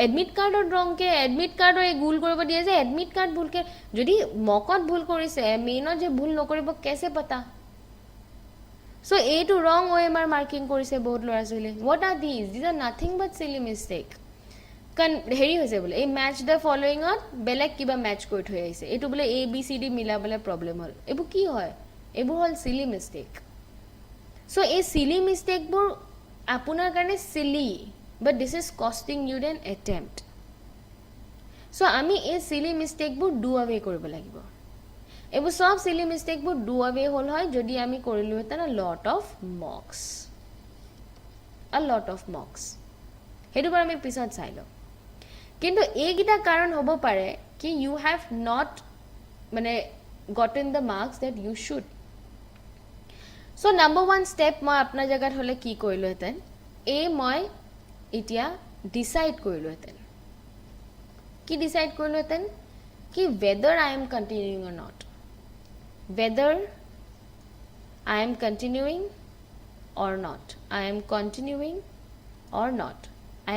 এডমিট কাৰ্ডৰ ৰং কে এডমিট কাৰ্ডৰ এই গুল কৰিব দিয়ে যে এডমিট কাৰ্ড ভুলকে যদি মকত ভুল কৰিছে মেইনত যে ভুল নকৰিব কেছে পতা সো এইটো ৰং OMR মাৰ্কিং কৰিছে বহুত লৰা চলি what are these are nothing but silly mistake হেৰি হৈছে বলে এই ম্যাচ দ্য ফলোইং অত বেলেগ কিবা ম্যাচ কৰি থৈ আহিছে এটো বলে ABCD মিলাবলে প্ৰবলেম হল এবু কি হয় এবু হল silly mistake সো এই silly mistake বোৰ আপোনাৰ কাৰণে silly but this is costing you an attempt so আমি এই silly mistake বোৰ do away কৰিব লাগিব এবু সব silly mistake বোৰ do away হল হয় যদি আমি কৰিলো এটা lot of mocks হেতু বৰ আমি পিছত চাইলো কিন্তু এইগিটা কাৰণ হ'ব পাৰে কি you have not মানে gotten the marks that you should so number 1 step মই আপোনাৰ জায়গাত হলে কি কৰিলো হেতেন এই মই এতিয়া ডিসাইড কৰিলো হেতেন কি ডিসাইড কৰিলো হেতেন কি whether I am continuing or not whether I am continuing or not I am continuing or not I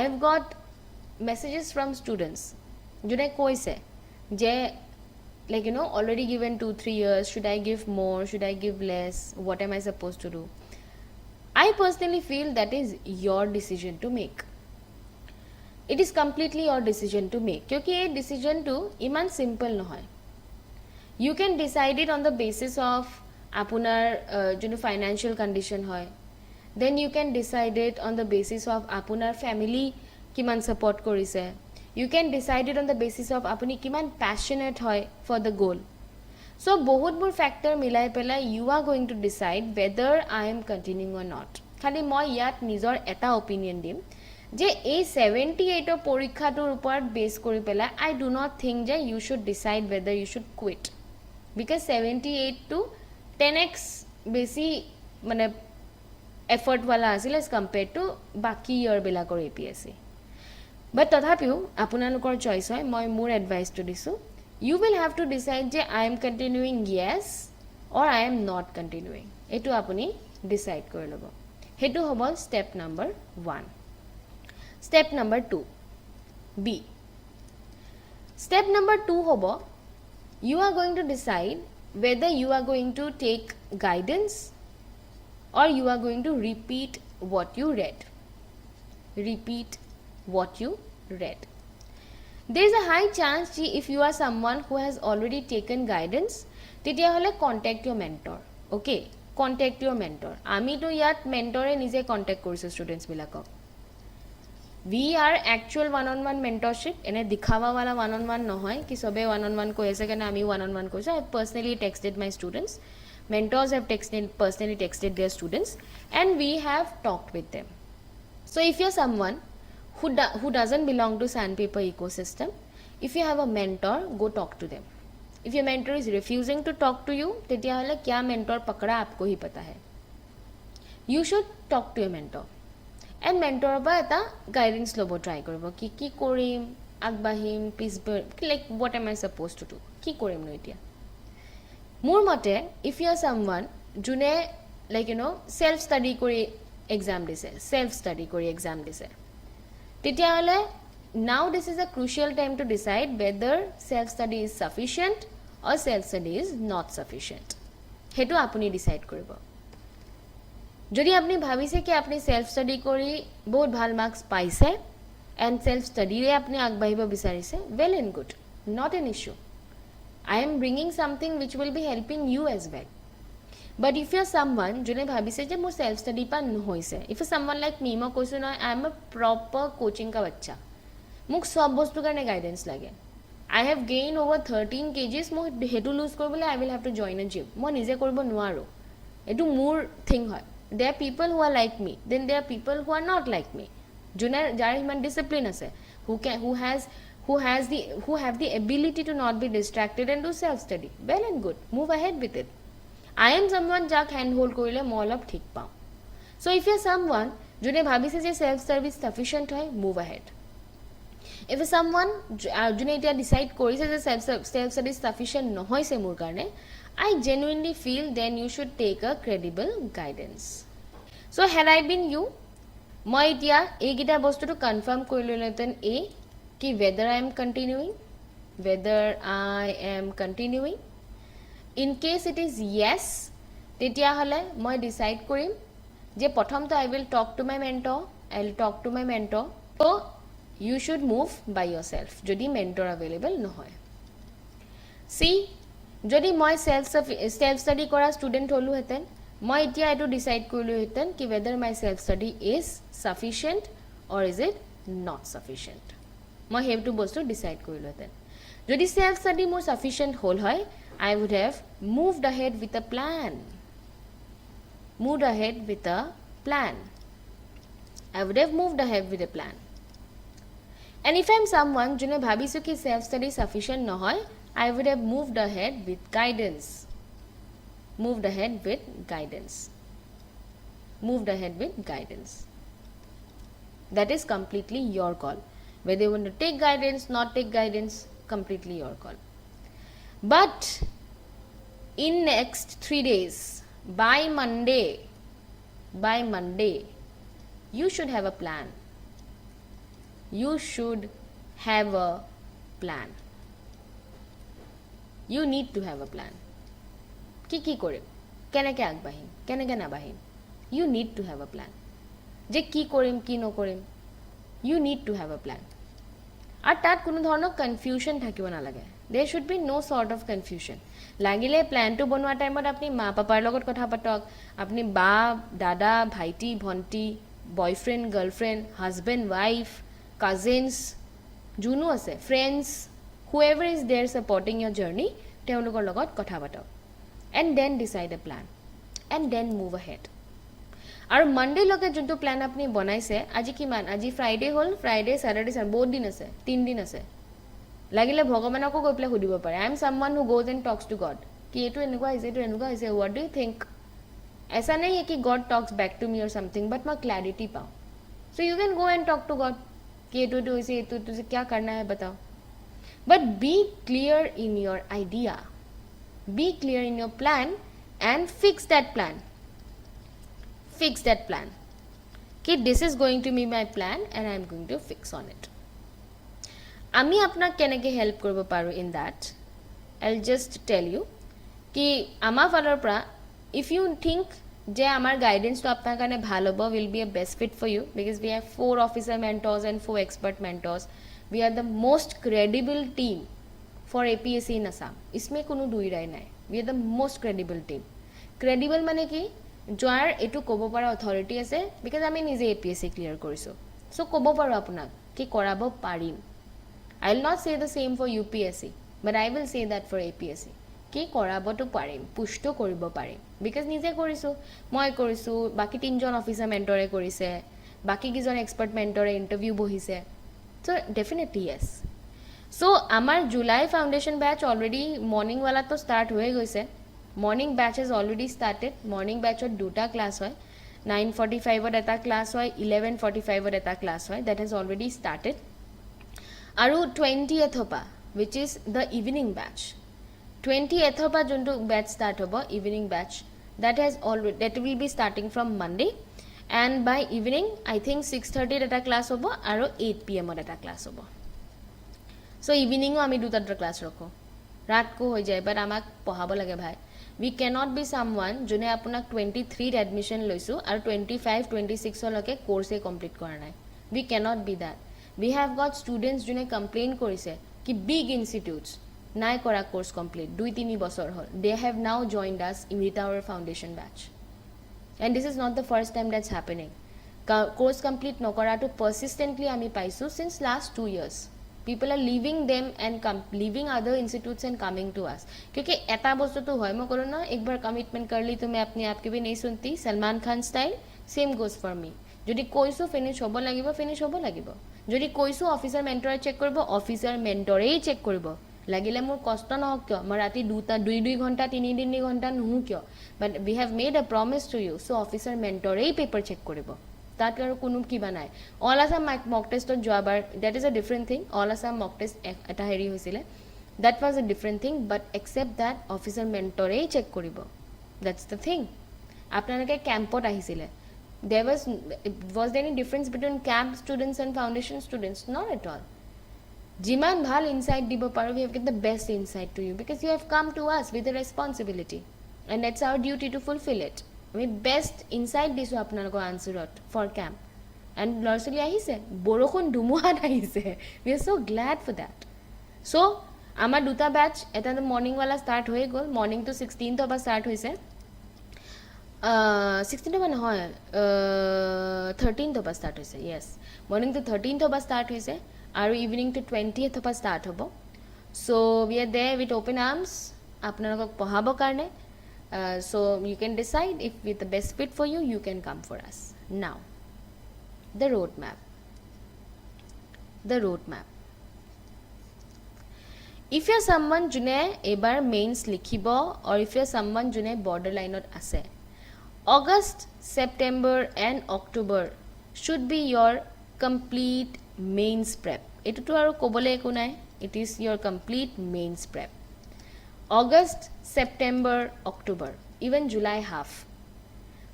have got messages from students june koise je like already given 2-3 years should I give more should I give less what am I supposed to do I personally feel that is your decision to make it is completely your decision to make kyunki ei decision to iman simple nohoy you can decide it on the basis of apunar financial condition hoy then you can decide it on the basis of apunar family kiman support korise you can decide it on the basis of apuni kiman passionate hoy for the goal so bahut bur factor milai pela you are going to decide whether I am continuing or not khali moi yat nijor eta opinion dim je ei 78 or porikha tur upor base kori pela I do not think je you should decide whether you should quit because 78 to 10x basi mane effort wala asil as compared to baki year bilakor APSC but tathapiu apunalukor choice hoy moi more advice to disu you will have to decide je I am continuing yes or I am not continuing etu apuni decide kori lobo hetu hobo step number 1 step number 2 B step number 2 hobo you are going to decide whether you are going to take guidance or you are going to repeat what you read there is a high chance if you are someone who has already taken guidance tetia hole contact your mentor okay contact your mentor ami to yat mentor e nije contact korisu students bilakok we are actual one on one mentorship ene dikhawa wala one on one nohoy ki sobe one on one koise kane ami one on one koisu I have personally texted my students mentors have personally texted their students and we have talked with them so if you're someone who doesn't belong to Sandpaper ecosystem if you have a mentor go talk to them if your mentor is refusing to talk to you tetiya hole kya mentor pakda aapko hi pata hai you should talk to your mentor and mentor ba eta guidance lobo try koribo ki korim agbahim like what am I supposed to do ki korim no etia মোৰ মতে if you are someone june like self study kori exam dise তেতিয়া হলে now this is a crucial time to decide whether self study is sufficient or self study is not sufficient hetu apuni decide koribo jodi apni bhabise ki apni self study kori bahut bhal marks paise and self study re apni agbahibo bisarise well and good not an issue I am bringing something which will be helping you as well But if you're someone jone bhabise je mor self study pa nohoise, if you're someone like me, mo koisu na I am a proper coaching ka bachcha, muk sob bostu karone guidance lage. I have gained over 13 kgs, mo hetu lose koribole I will have to join a gym, mo nije koribo nuaro, etu mor thing hoy. There are people who are like me, then there are people who are not like me, jone jar human discipline ase, who have the ability to not be distracted and do self study. Well and good, move ahead with it. I am someone jak hand hold korile mo olop thik pao. So if you are someone jone bhabise je self service sufficient hoy, move ahead. If you are someone jone eta decide korise je self study sufficient nohoise mor karone, I genuinely feel then you should take a credible guidance. So had I been you, moi etia ei gita bostu to confirm koriloleten a ki whether I am continuing. In case it is yes, tetia hole moi decide korim je prothom to I will talk to my mentor. So you should move by yourself jodi mentor available no hoy. See, jodi moi self study kora student holu heten, moi etia etu decide korilu heten ki whether my self study is sufficient or is it not sufficient. মই হেভটো বস্তু decide কৰিলো হেতেন যদি self study মোৰ sufficient হল হয় I would have moved ahead with a plan. And if I'm someone jone bhabisu ki self study sufficient nohoy, I would have moved ahead with guidance. That is completely your call. Whether you want to take guidance, not take guidance, completely your call. But in next 3 days, by Monday, you should have a plan. You need to have a plan. Ki korim, keneke agbahim, keneke nabahim. You need to have a plan. Je ki korim, ki no korim. You need to have a plan. আর তাত কোনো ধৰণৰ confusion থাকিব নালাগে. There should be no sort of confusion. লাগিলে প্ল্যানটো বনোৱা টাইমত আপনি মা পাপাৰ লগত কথা পাতক, আপনি বা দাদা ভাইটি ভন্টি boyfriend girlfriend husband wife cousins যোনো আছে friends whoever is there supporting your journey তেওঁলোকৰ লগত কথা পাতক and then decide a plan and then move ahead. আৰু মানডে লগে যোনটো প্ল্যান আপনি বনাইছে আজি কিমান আজি ফ্ৰাইডে হল ফ্ৰাইডে স্যাটাৰডে সান বহুত দিন আছে 3 দিন আছে লাগিলে ভগৱানকো গৈ পেলাই সুধিব পাৰে I am someone who goes and talks to God কি এটো এনেকুৱা হৈছে what do you think ऐसा नहीं है कि God talks back to me or something but मैं clarity पाऊं so you can go and talk to God कि एतो तो इसे एतो तुझे क्या करना है बताओ but be clear in your idea be clear in your plan and fix that plan कि this is going to be my plan and I am going to fix on it. আমি আপনাক কেনেকে হেল্প কৰিব পাৰো in that I'll just tell you कि আমাৰ ফালৰ পৰা if you think যে আমাৰ গাইডেন্স তো আপোনাৰ কাৰণে ভাল হ'ব will be a best fit for you because we have 4 officer mentors and 4 expert mentors. We are the most credible team for APSC in Assam. इसमें কোনো দুই রায় নাই. We are the most credible team. Credible মানে কি যাৰ এটো ক'ব পৰা অথৰিটি আছে because আমি নিজে APSC ক্লিয়াৰ কৰিছো so ক'ব পাৰো আপোনাক কি কৰাব পাৰিম I will not say the same for UPSC but I will say that for APSC কি কৰাবটো পাৰিম পুষ্টো কৰিব পাৰিম because নিজে কৰিছো মই কৰিছো বাকি তিনজন অফিচাৰ মেন্টৰে কৰিছে বাকি কিজন এক্সপাৰ্ট মেন্টৰে ইন্টাৰভিউ বহিছে so definitely yes so আমাৰ July foundation batch already morning वाला তো স্টার্ট হৈ গৈছে Morning batch has already started. Morning batch or duta class hoy. 9:45 or eta class hoy. 11:45 or eta class hoy. That has already started. Aru 20th hopa, which is the evening batch. 20th hopa juntu batch start hobo evening batch. That will be starting from Monday. And by evening, I think 6:30 eta class hobo. Aru 8 PM or eta class hobo. So evening o ami duta class rokho. Rat ko hoy jay, but amak pohabo lage bhai. We cannot be someone jone apunak 23 admission loisu ar 25 26 loke course complete kora nai we cannot be that we have got students jone complain korise ki big institutes নাই কৰা course complete 2-3 বছৰ হল they have now joined us in with our foundation batch and this is not the first time that's happening course complete nokoratu persistently ami paisu since last 2 years people are leaving them and leaving other institutes and coming to us क्योंकि eta bostu to hoy mo karo na ek bar commitment kar li to main apne aap ke bhi nahi sunti Salman Khan style same goes for me jodi koisu finish hobo lagibo jodi koisu officer mentor check koribo officer mentor ei check koribo লাগিলে মোৰ কষ্ট নহক কিয় মই ৰাতি 2 ঘণ্টা 3 ঘণ্টা নহু কিয় বাট we have made a promise to you so officer mentor এই পেপাৰ চেক কৰিব তাত আৰু কোনো কিবা নাই all asam mock test যোৱাবাৰ that is a different thing all asam mock test এটা হেৰি হৈছিলে that was a different thing but except that officer mentor এই চেক কৰিব that's the thing আপোনালোকে ক্যাম্পত আহিছিলে there was there any difference between camp students and foundation students not at all jiman bhal insight dibo paro we have get the best insight to you because you have come to us with a responsibility and that's our duty to fulfill it we best insight disu apnaloko answerot for camp and lorsali ahise borokhon dumuha ahise we are so glad for that so amar duta batch eta the morning wala start hoye gol morning to 16th oba start hoise 16th oba hoy 13th oba start hoise yes morning to 13th oba start hoise আৰু evening to 20th পৰা start হ'ব so we are there with open arms আপোনালোকক পঢ়াব কাৰণে so you can decide if with the best fit for you you can come for us now the roadmap if you are someone যোনে এবাৰ mains লিখিব or if you are someone যোনে border লাইনত আছে August September and October should be your complete mains prep etu to aru kobole eku nai it is your complete mains prep august september october even july half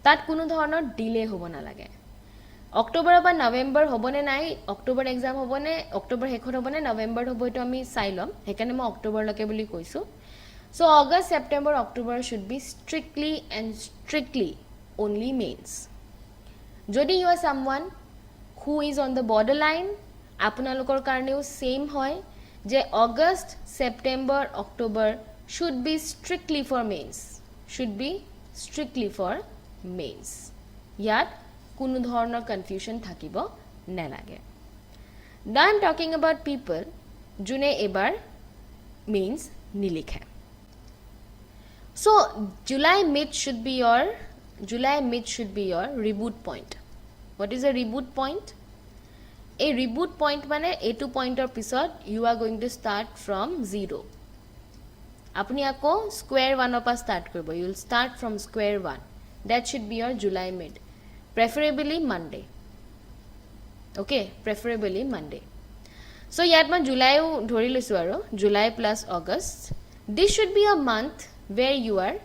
tat kuno dhoroner delay hobo na lage october ba november hobone nai october exam hobone october hekhot hobone november hobo etu ami sailom hekane mo october loke boli koisu so august september october should be strictly only mains jodi you are someone who is on the borderline আপোনালোকৰ কাৰণেও same হয় যে August September October should be strictly for mains ইয়াত কোনো ধৰণৰ confusion থাকিব নালাগে now I'm talking about people যোনে এবাৰ mains নিলিখে so july mid should be your reboot point what is a reboot point a reboot point মানে a2 pointer pisot you are going to start from 0 apni ako square 1 opa start koribo you will start from square 1 that should be your july mid preferably monday okay preferably monday so yat ma july dhori lisu aro july plus august this should be a month where you are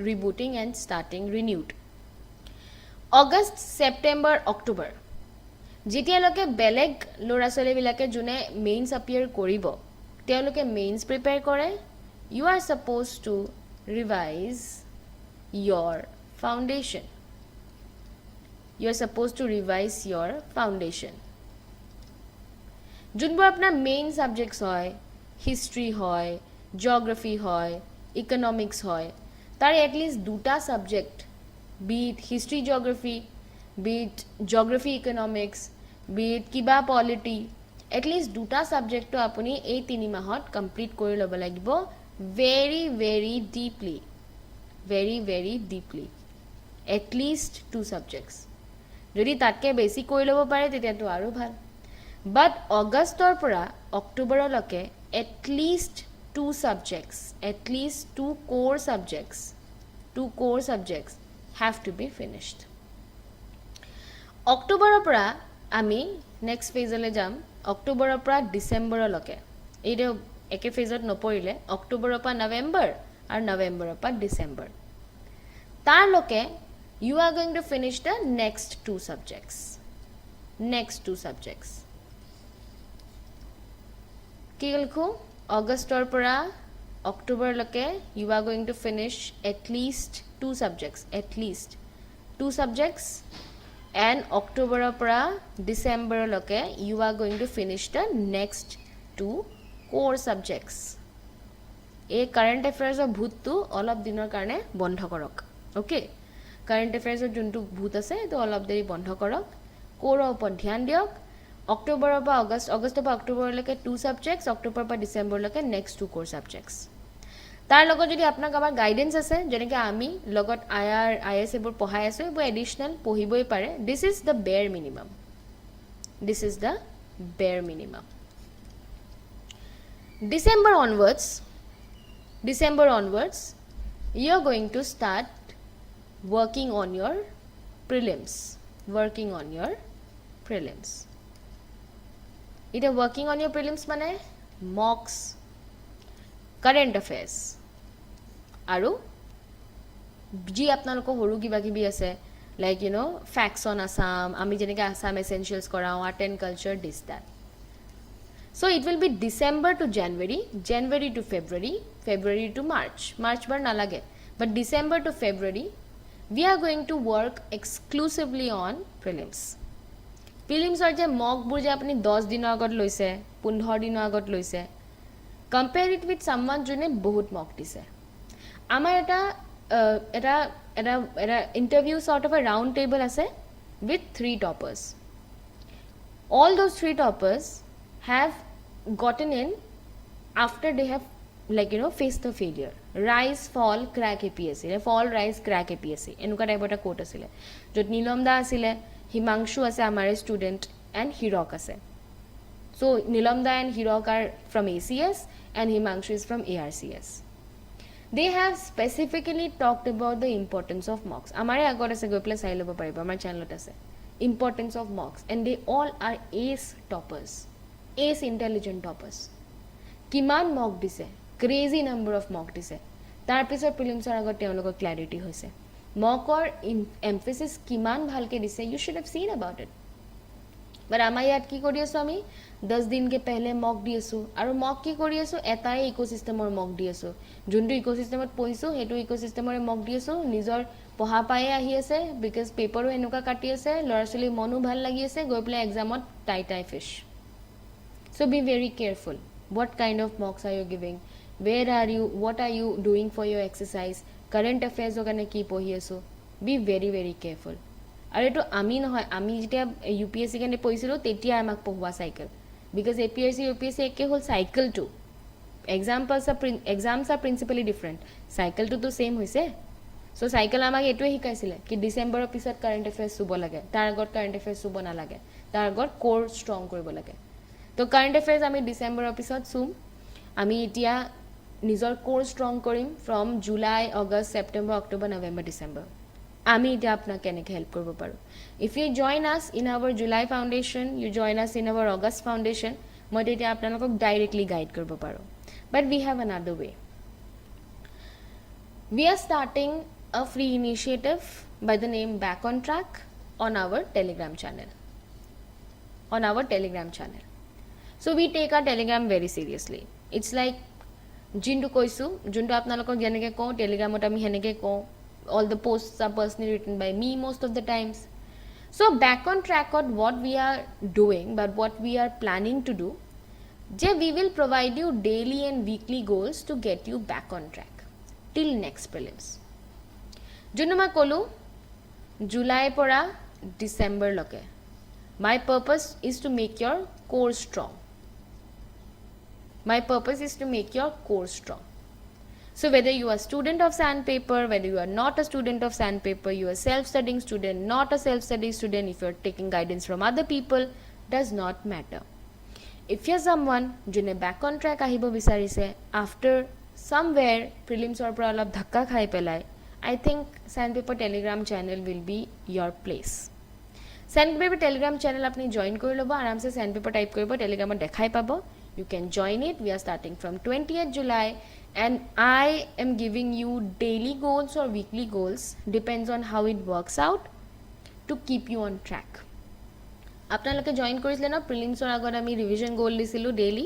rebooting and starting renewed august september october যেতিয়ালৈকে বেলেগ লৰা ছোৱালী বিলাকে যোনে means অপিয়াৰ কৰিব তেওঁলোকে means prepare কৰে you are supposed to revise your foundation যোনবোৰ আপোনাৰ মেইন সাবজেক্টস হয় হিষ্ট্ৰি হয় জিওগ্ৰাফি হয় ইকনমিক্স হয় তাৰ এটলিষ্ট দুটা subject be it history geography be it geography economics be it kiba polity at least duta subject to apuni ei 3 mahot complete kori lobo lagibo very deeply at least 2 subjects jodi tatke besi kori lobo pare tetia to aru bhal but august or pora october loke at least 2 subjects at least 2 core subjects have to be finished october opra ami next phase le jam october opra december loke eide eke phase ot noporile october opa november ar november opa december tar loke you are going to finish the next two subjects ki likho august or pora october loke you are going to finish at least 2 subjects and october opra december loke you are going to finish the next 2 core subjects এই current এফেয়াৰ্ছৰ ভূতটো অলপ দিনৰ কাৰণে বন্ধ কৰক okay current এফেয়াৰ্ছৰ যোনটো ভূত আছে এইটো অলপ দেৰি বন্ধ কৰক কোৰৰ ওপৰত ধ্যান দিয়ক অক্টোবৰৰ পৰা আগষ্টৰ পৰা অক্টোবৰলৈকে 2 ছাবজেক্টছ অক্টোবৰৰ পৰা ডিচেম্বৰলৈকে নেক্সট 2 কোৰ ছাবজেক্টছ তাৰ লগত যদি আপোনাক আমাৰ গাইডেন্স আছে যেনেকৈ আমি লগত IS এইবোৰ পঢ়াই আছোঁ এইবোৰ এডিশ্যনেল পঢ়িবই পাৰে দিছ ইজ দ্য বেয়াৰ minimum December onwards you are going to start working on your prelims Ita working on your prelims mane mocks current affairs aru ji apnaloko horu kiba kibi ase like you know facts on Assam ami jeneke Assam essentials korao art and culture this that So it will be December to January, January to February, February to March. March bar na lage. But December to February, we are going to work exclusively on prelims. Prelims are je mock bur je apni 10 din agot loise, 15 din agot loise. Compare it with someone jone bahut mock dise. Amar eta interview sort of a round table ase with 3 toppers. All those 3 toppers have gotten in after they have like you know faced the failure rise fall crack APSC fall rise crack APSC enuka type ota quote asile jot Nilomda asile Himangshu ase amare student and Hirok ase so Nilomda and Hirok are from ACS and Himangshu is from ARCS they have specifically talked about the importance of mocks amare agor ase goi pla sai lobo paribo amar channel ot ase importance of mocks and they all are ace toppers ace intelligent toppers kiman mock dise crazy number of mock dise tar pisor prelims ar agot teologor clarity hoise mock or emphasis kiman bhalke dise you should have seen about it but amai yat ki kori asu ami 10 din ke pehle mock di asu aru mock ki kori asu etai ecosystem or mock di asu juntu ecosystem ot poisu hetu ecosystem or mock di asu nijor পঢ়া পায়ে আহি আছে because paper ও এনুকা কাটি আছে লৰাছলি মনু ভাল লাগি আছে গৈ প্লে exam ot টাই fish So be very careful. What kind of mocks are you giving? Where are you? What are you doing for your exercise? Current affairs ogane ki pohi aso. Be very very careful. Are to ami nohoy ami jetia UPSC kane poisilo tetia amak pohwa cycle because APSC UPSC ekke hol cycle to exams are principally different cycle to same hoise so cycle amak etue hikaisile ki December pisot current affairs subo lage tar agot current affairs subo na lage tar agot core strong koribo lage তো current affairs আমি December episode সুম আমি ইতিয়া নিজর course strong করিম from July August September October November December আমি ইতিয়া আপনাকে কেনেকে হেল্প করব পারো if you join us in our July foundation you join us in our August foundation মই তেতিয়া আপোনালোকক ডাইরেক্টলি গাইড করব পারো but we have another way we are starting a free initiative by the name Back on Track on our Telegram channel. So we take our Telegram very seriously. It's like jindu koisu jundu apnalokok janeke ko Telegram ot ami heneke ko all the posts are personally written by me most of the times. So back on track on what we are doing but what we are planning to do je we will provide you daily and weekly goals to get you back on track till next prelims. Jundu ma kolu July pora December loke my purpose is to make your core strong. My purpose is to make your core strong. So whether you are a student of Sandpaper, whether you are not a student of Sandpaper, you are a self-studying student, not a self-study student, if you are taking guidance from other people, does not matter. If you are someone june back on track ahibo bisarise after somewhere prelims or pra olop dhakka khai pelai, I think Sandpaper Telegram channel will be your place. Sandpaper Telegram channel apni join kori lobo aram se Sandpaper type koribo Telegram ot dekhai pabo you can join it we are starting from 20th July and I am giving you daily goals or weekly goals depends on how it works out to keep you on track apnaloke join korisle na prelims or agot ami revision goal disilu daily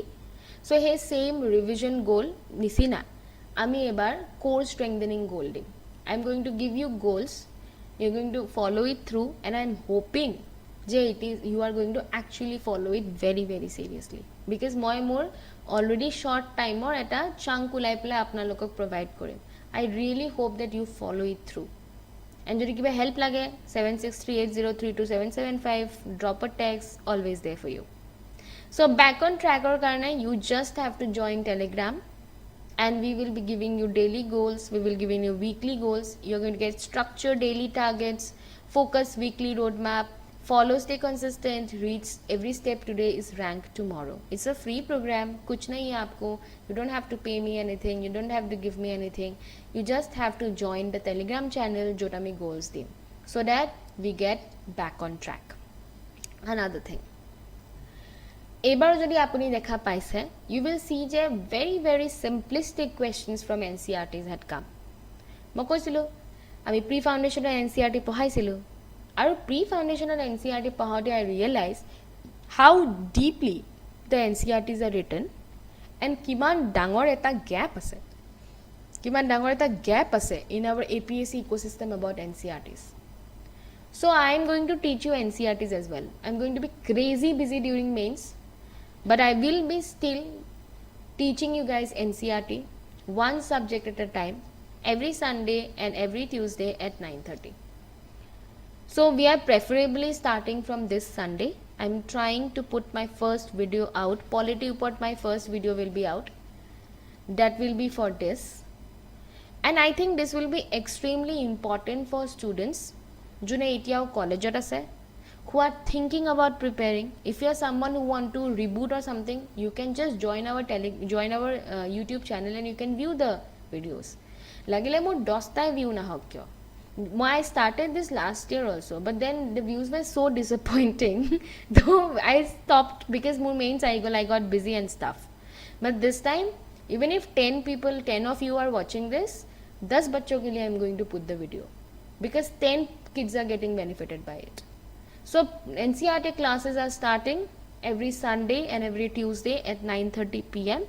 so he same revision goal nisina ami ebar core strengthening goal dim I am going to give you goals you're going to follow it through and I'm hoping je it is you are going to actually follow it very very seriously because মই মোৰ already short timer এটা chunk ulai pela apnalokok provide korim. I really hope that you follow it through. And যদি কিবা help লাগে 7638032775 drop a text, always there for you. So back on track or karne, you just have to join Telegram, and we will be giving you daily goals, we will giving you weekly goals. You're going to get structured daily targets, focus weekly roadmap, follow, stay consistent, reach every step today is rank tomorrow. It's a free program, kuch nahi hai aapko, you don't have to pay me anything, you don't have to give me anything, you just have to join the Telegram channel jota ami goals dim, so that we get back on track. Another thing, এবাৰ যদি আপুনি দেখা পাইছে, you will see যে very simplistic questions from NCERTs had come. মই কৈছিলো আমি pre ফাউণ্ডেশ্যনৰ NCERT পঢ়াইছিলো, আৰু প্ৰি ফাউণ্ডেশ্যনৰ NCERT পঢ়াওঁতে I realized how deeply the NCERTs are written and কিমান ডাঙৰ এটা gap আছে in our APSC ecosystem about NCERTs. So I am going to teach you NCERTs as well. I'm going to be crazy busy during mains, but I will be still teaching you guys NCERT one subject at a time every Sunday and every Tuesday at 9:30. So we are preferably starting from this Sunday. I'm trying to put my first video out. Polity upot my first video will be out. That will be for this. And I think this will be extremely important for students june etiao college ot ase, who are thinking about preparing. If you are someone who want to reboot or something, you can just join our YouTube channel and you can view the videos. Lagile mo 10 ta view na hok kyo. I started this last year also, but then the views were so disappointing. Though I stopped because more main cycle I got busy and stuff. But this time, even if 10 of you are watching this, 10 bachcho ke liye I am going to put the video, because 10 kids are getting benefited by it. So NCERT classes are starting every Sunday and every Tuesday at 9:30 p.m.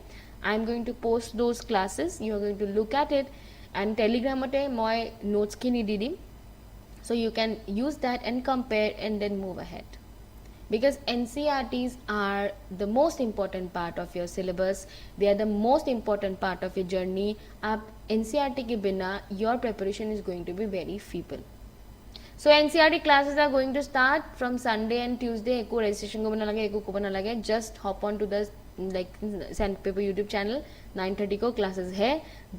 I am going to post those classes. You are going to look at it, and Telegram ate moi notes kini di dim, so you can use that and compare and then move ahead, because NCERTs are the most important part of your syllabus. They are the most important part of your journey. Aap NCERT ke bina your preparation is going to be very feeble. So NCERT classes are going to start from Sunday and Tuesday. Eko registration ko bana lage, eko ko bana lage, just hop on to the Sandpaper YouTube channel. 9:30 ko classes hai,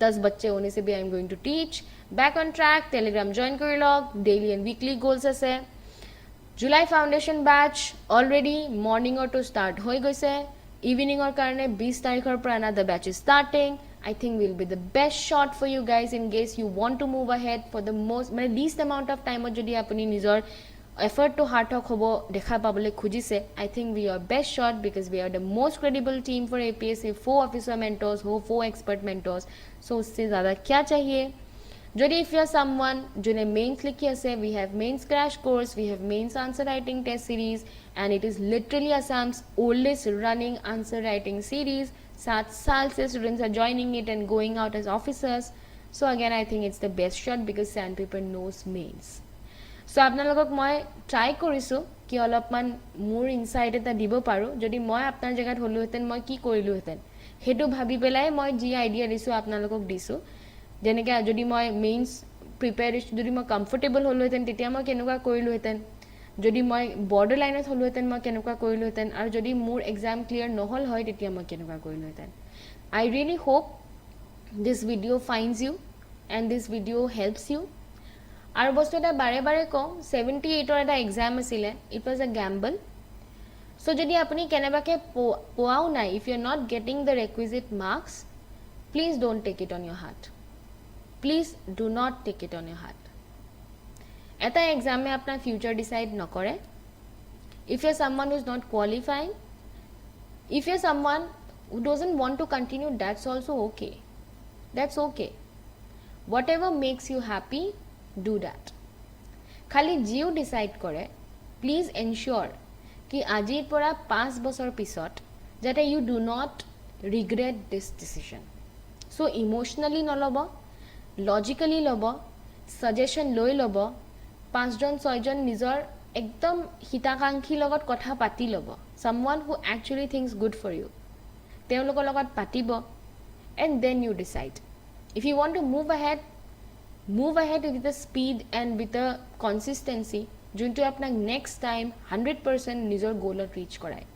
10 bacche hone se bhi I am going to teach. Back on track, Telegram join kori log, daily and weekly goals ase. July foundation batch already morning or to start hoi goise, evening or karone 20 tarikhor pora another batch is starting. I think will be the best shot for you guys in case you want to move ahead for the least amount of time jodi apuni nijor effort to hard talk hobo dekha pabole khujise. I think we are best shot because we are the most credible team for APSC, 4 officer mentors, 4 expert mentors. So usse zyada kya chahiye? Jodi if you are someone june mains likhi ase, we have mains crash course, we have mains answer writing test series, and it is literally Assam's oldest running answer writing series. 7 saal se students are joining it and going out as officers. So again I think it's the best shot because Sandpaper knows mains. So apnalokok moi try korisu ki olopman more insight eta dibo paru, jodi moi apnar jagat holu heten moi ki korilu heten hetu bhabi pelai moi ji idea disu apnalokok disu. Jeneke jodi moi mains preparation jodi moi comfortable holu heten tetia moi kenuka korilu heten, যদি মই border লাইনত হলুহেতেন মই কেনেকুৱা কৰিলোহেতেন, আৰু যদি মোৰ exam clear নহল হয় তেতিয়া মই কেনেকুৱা কৰিলোহেতেন. I really hope this video finds you and this video helps you. আৰু বস্তু এটা বাৰে বাৰে কওঁ, 78 ৰ এটা এক্সাম আছিলে, it was a gamble. So যদি আপুনি কেনেবাকে পোৱাও নাই, if you are not getting the requisite marks, please don't take it on your heart. Please do not take it on your heart. এটা এক্সামে আপনার ফিউচার ডিসাইড নকরে. If you are someone who is not qualifying, if you are someone who doesn't want to continue, that's also okay. That's okay. Whatever makes you happy, do that. খালি Jio decide কৰে, please এনশিওৰ কি আজিৰ পৰা 5 বছৰ পিছত যাতে you do not regret this decision. So emotionally নলব, logically লব, suggestion লৈ লব, 5 জন 6 জন নিজৰ একদম হিতাকাংক্ষী লগত কথা পাতি লব, someone who actually thinks good for you. তেওঁলোকৰ লগত পাতিব, and then you decide. If you want to move ahead with the speed and with the consistency যোনটো আপোনাক next time 100% নিজৰ goal reach কৰায়.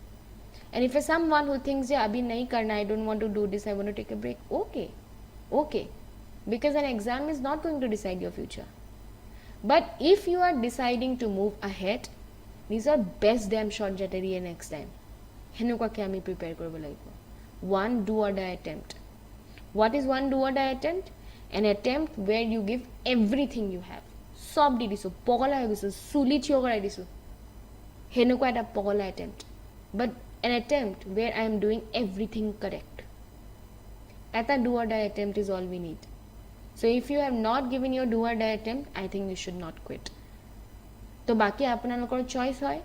And if you're someone who thinks যে abhi nahi karna, I don't want to do this, I want to take a break, okay, because an exam is not going to decide your future. But if you are deciding to move ahead, these are best damn shot jatteriye next time. Henukwake ami prepare koribo lagibo. One do or die attempt. What is one do or die attempt? An attempt where you give everything you have. Sob di disu, pogola hoy gisu, suli thio korai disu. Henukwa eta pogola attempt. But an attempt where I am doing everything correct. Eta do or die attempt is all we need. So if you have not given your do or die attempt, I think you should not quit. তো বাকি আপোনালোকৰ choice হয়,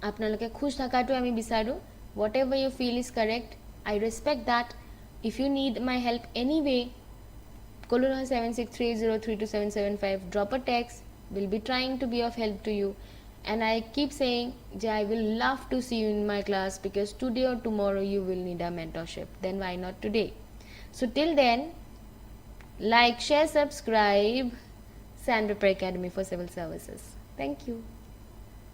আপোনালোকে খুশ থাকাটো আমি বিচাৰো. Whatever you feel is correct, I respect that. If you need my help anyway, call 7630327775, drop a text. We'll be trying to be of help to you. And I keep saying, I will love to see you in my class, because today or tomorrow you will need a mentorship. Then why not today? So till then, like, share, subscribe, Sandpaper Academy for Civil Services. Thank you.